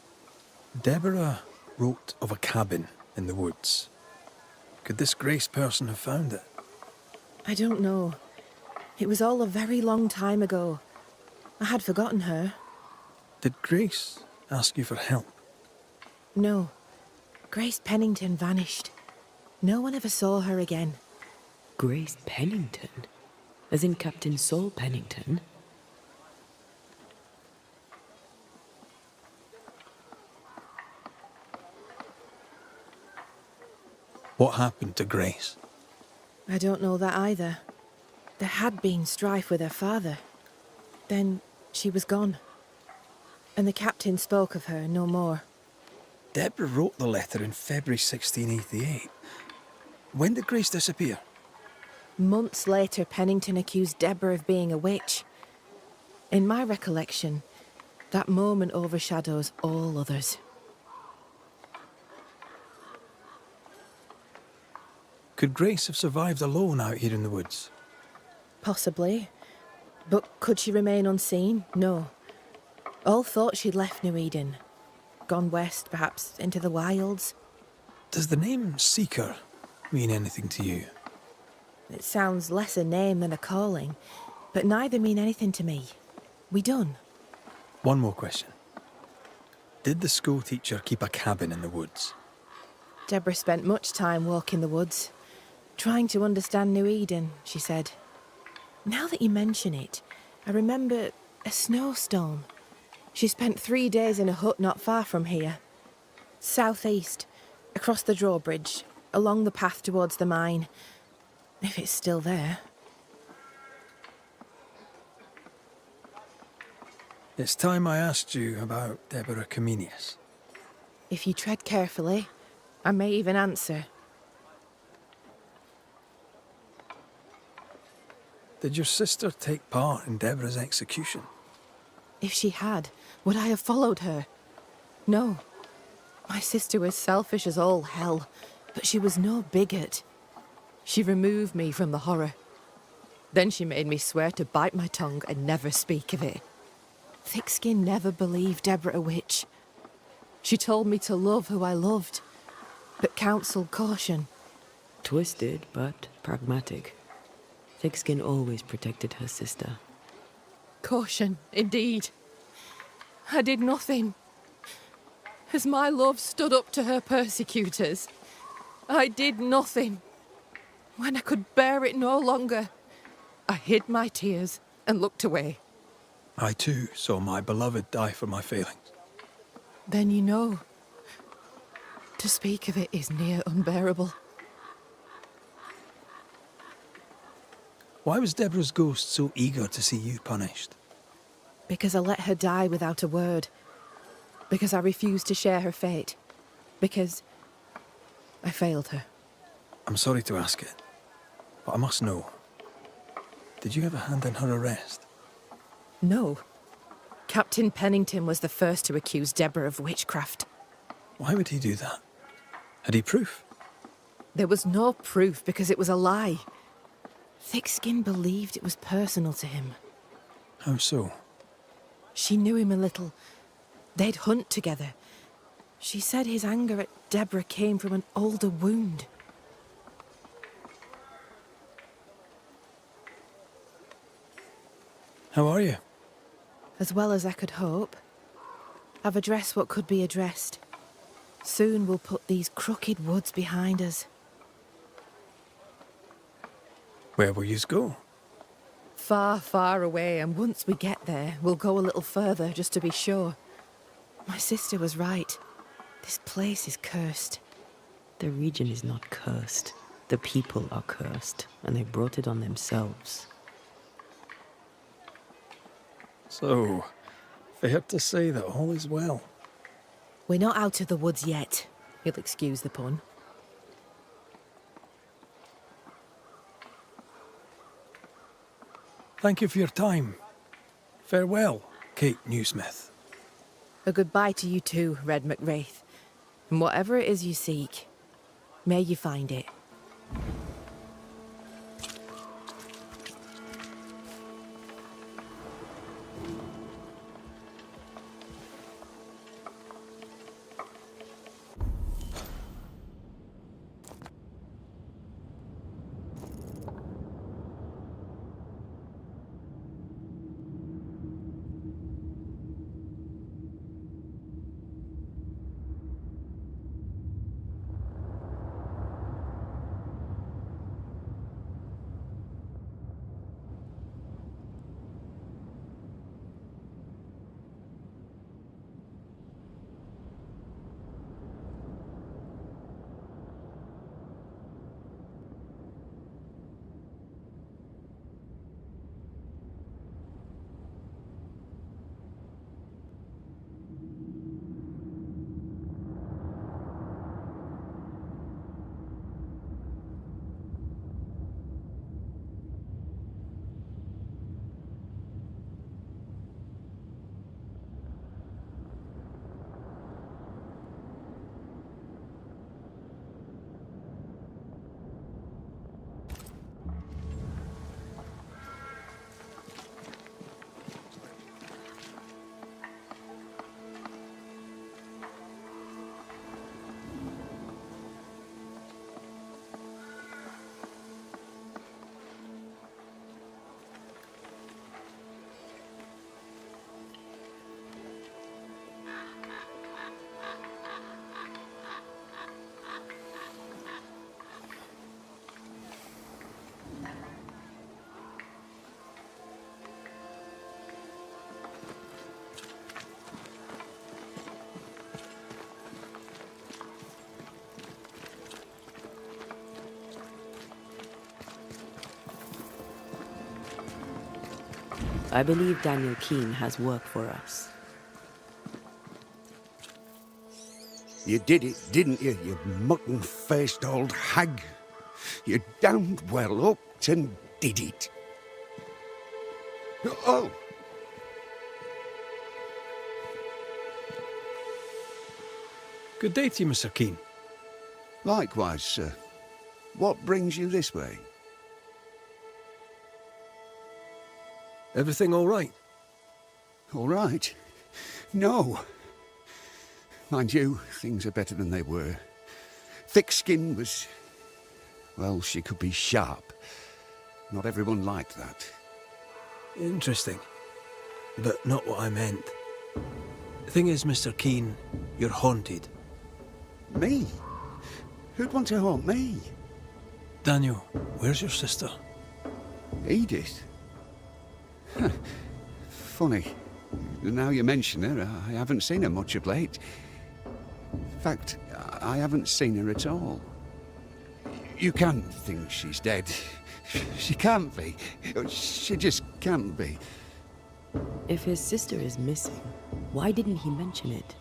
Deborah wrote of a cabin in the woods. Could this Grace person have found it? I don't know. It was all a very long time ago. I had forgotten her. Did Grace ask you for help? No. Grace Pennington vanished. No one ever saw her again. Grace Pennington? As in Captain Saul Pennington? What happened to Grace? I don't know that either. There had been strife with her father. Then she was gone. And the captain spoke of her no more. Deborah wrote the letter in February 1688. When did Grace disappear? Months later, Pennington accused Deborah of being a witch. In my recollection, that moment overshadows all others. Could Grace have survived alone out here in the woods? Possibly. But could she remain unseen? No. All thought she'd left New Eden. Gone west, perhaps, into the wilds. Does the name Seeker mean anything to you? It sounds less a name than a calling, but neither mean anything to me. We done. One more question. Did the school teacher keep a cabin in the woods? Deborah spent much time walking the woods, trying to understand New Eden, she said. Now that you mention it, I remember a snowstorm. She spent 3 days in a hut not far from here. Southeast, across the drawbridge, along the path towards the mine. If it's still there. It's time I asked you about Deborah Comenius. If you tread carefully, I may even answer. Did your sister take part in Deborah's execution? If she had, would I have followed her? No. My sister was selfish as all hell, but she was no bigot. She removed me from the horror. Then she made me swear to bite my tongue and never speak of it. Thickskin never believed Deborah a witch. She told me to love who I loved, but counselled caution. Twisted, but pragmatic. Thickskin always protected her sister. Caution, indeed. I did nothing. As my love stood up to her persecutors, I did nothing. When I could bear it no longer, I hid my tears and looked away. I too saw my beloved die for my failings. Then you know. To speak of it is near unbearable. Why was Deborah's ghost so eager to see you punished? Because I let her die without a word. Because I refused to share her fate. Because I failed her. I'm sorry to ask it, but I must know. Did you have a hand in her arrest? No. Captain Pennington was the first to accuse Deborah of witchcraft. Why would he do that? Had he proof? There was no proof because it was a lie. Thickskin believed it was personal to him. How so? She knew him a little. They'd hunt together. She said his anger at Deborah came from an older wound. How are you? As well as I could hope. I've addressed what could be addressed. Soon we'll put these crooked woods behind us. Where will yous go? Far, far away, and once we get there, we'll go a little further just to be sure. My sister was right. This place is cursed. The region is not cursed. The people are cursed, and they brought it on themselves. So, fair to say that all is well. We're not out of the woods yet. You'll excuse the pun. Thank you for your time. Farewell, Kate Newsmith. A goodbye to you too, Red McWraith. And whatever it is you seek, may you find it. I believe Daniel Keene has work for us. You did it, didn't you, you mutton-faced old hag? You damned well upped and did it. Oh! Good day to you, Mr. Keene. Likewise, sir. What brings you this way? Everything all right? All right? No. Mind you, things are better than they were. Thick-Skin was... well, she could be sharp. Not everyone liked that. Interesting. But not what I meant. The thing is, Mr. Keene, you're haunted. Me? Who'd want to haunt me? Daniel, where's your sister? Edith? Funny. Now you mention her, I haven't seen her much of late. In fact, I haven't seen her at all. You can't think she's dead. She can't be. She just can't be. If his sister is missing, why didn't he mention it?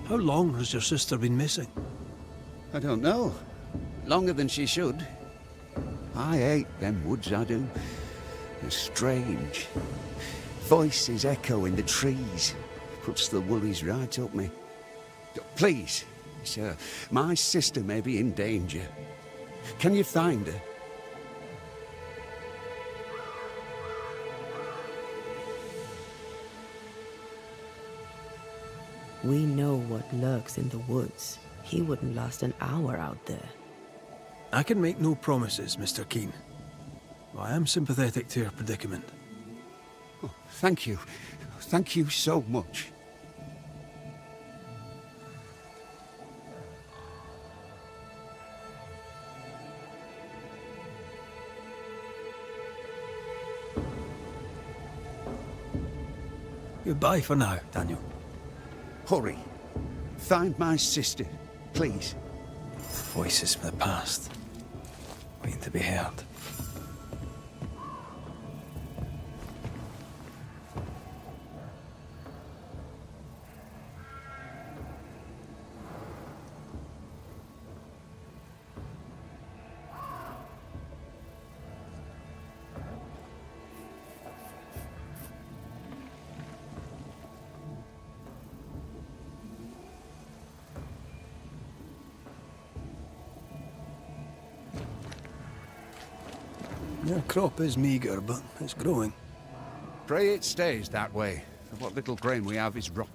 How long has your sister been missing? I don't know. Longer than she should. I hate them woods, I do. They're strange. Voices echo in the trees. Puts the woolies right up me. Please, sir, my sister may be in danger. Can you find her? We know what lurks in the woods. He wouldn't last an hour out there. I can make no promises, Mr. Keene. I am sympathetic to your predicament. Oh, thank you. Thank you so much. Goodbye for now, Daniel. Hurry. Find my sister, please. Voices from the past, waiting to be heard. Your crop is meagre, but it's growing. Pray it stays that way. For what little grain we have is rotten.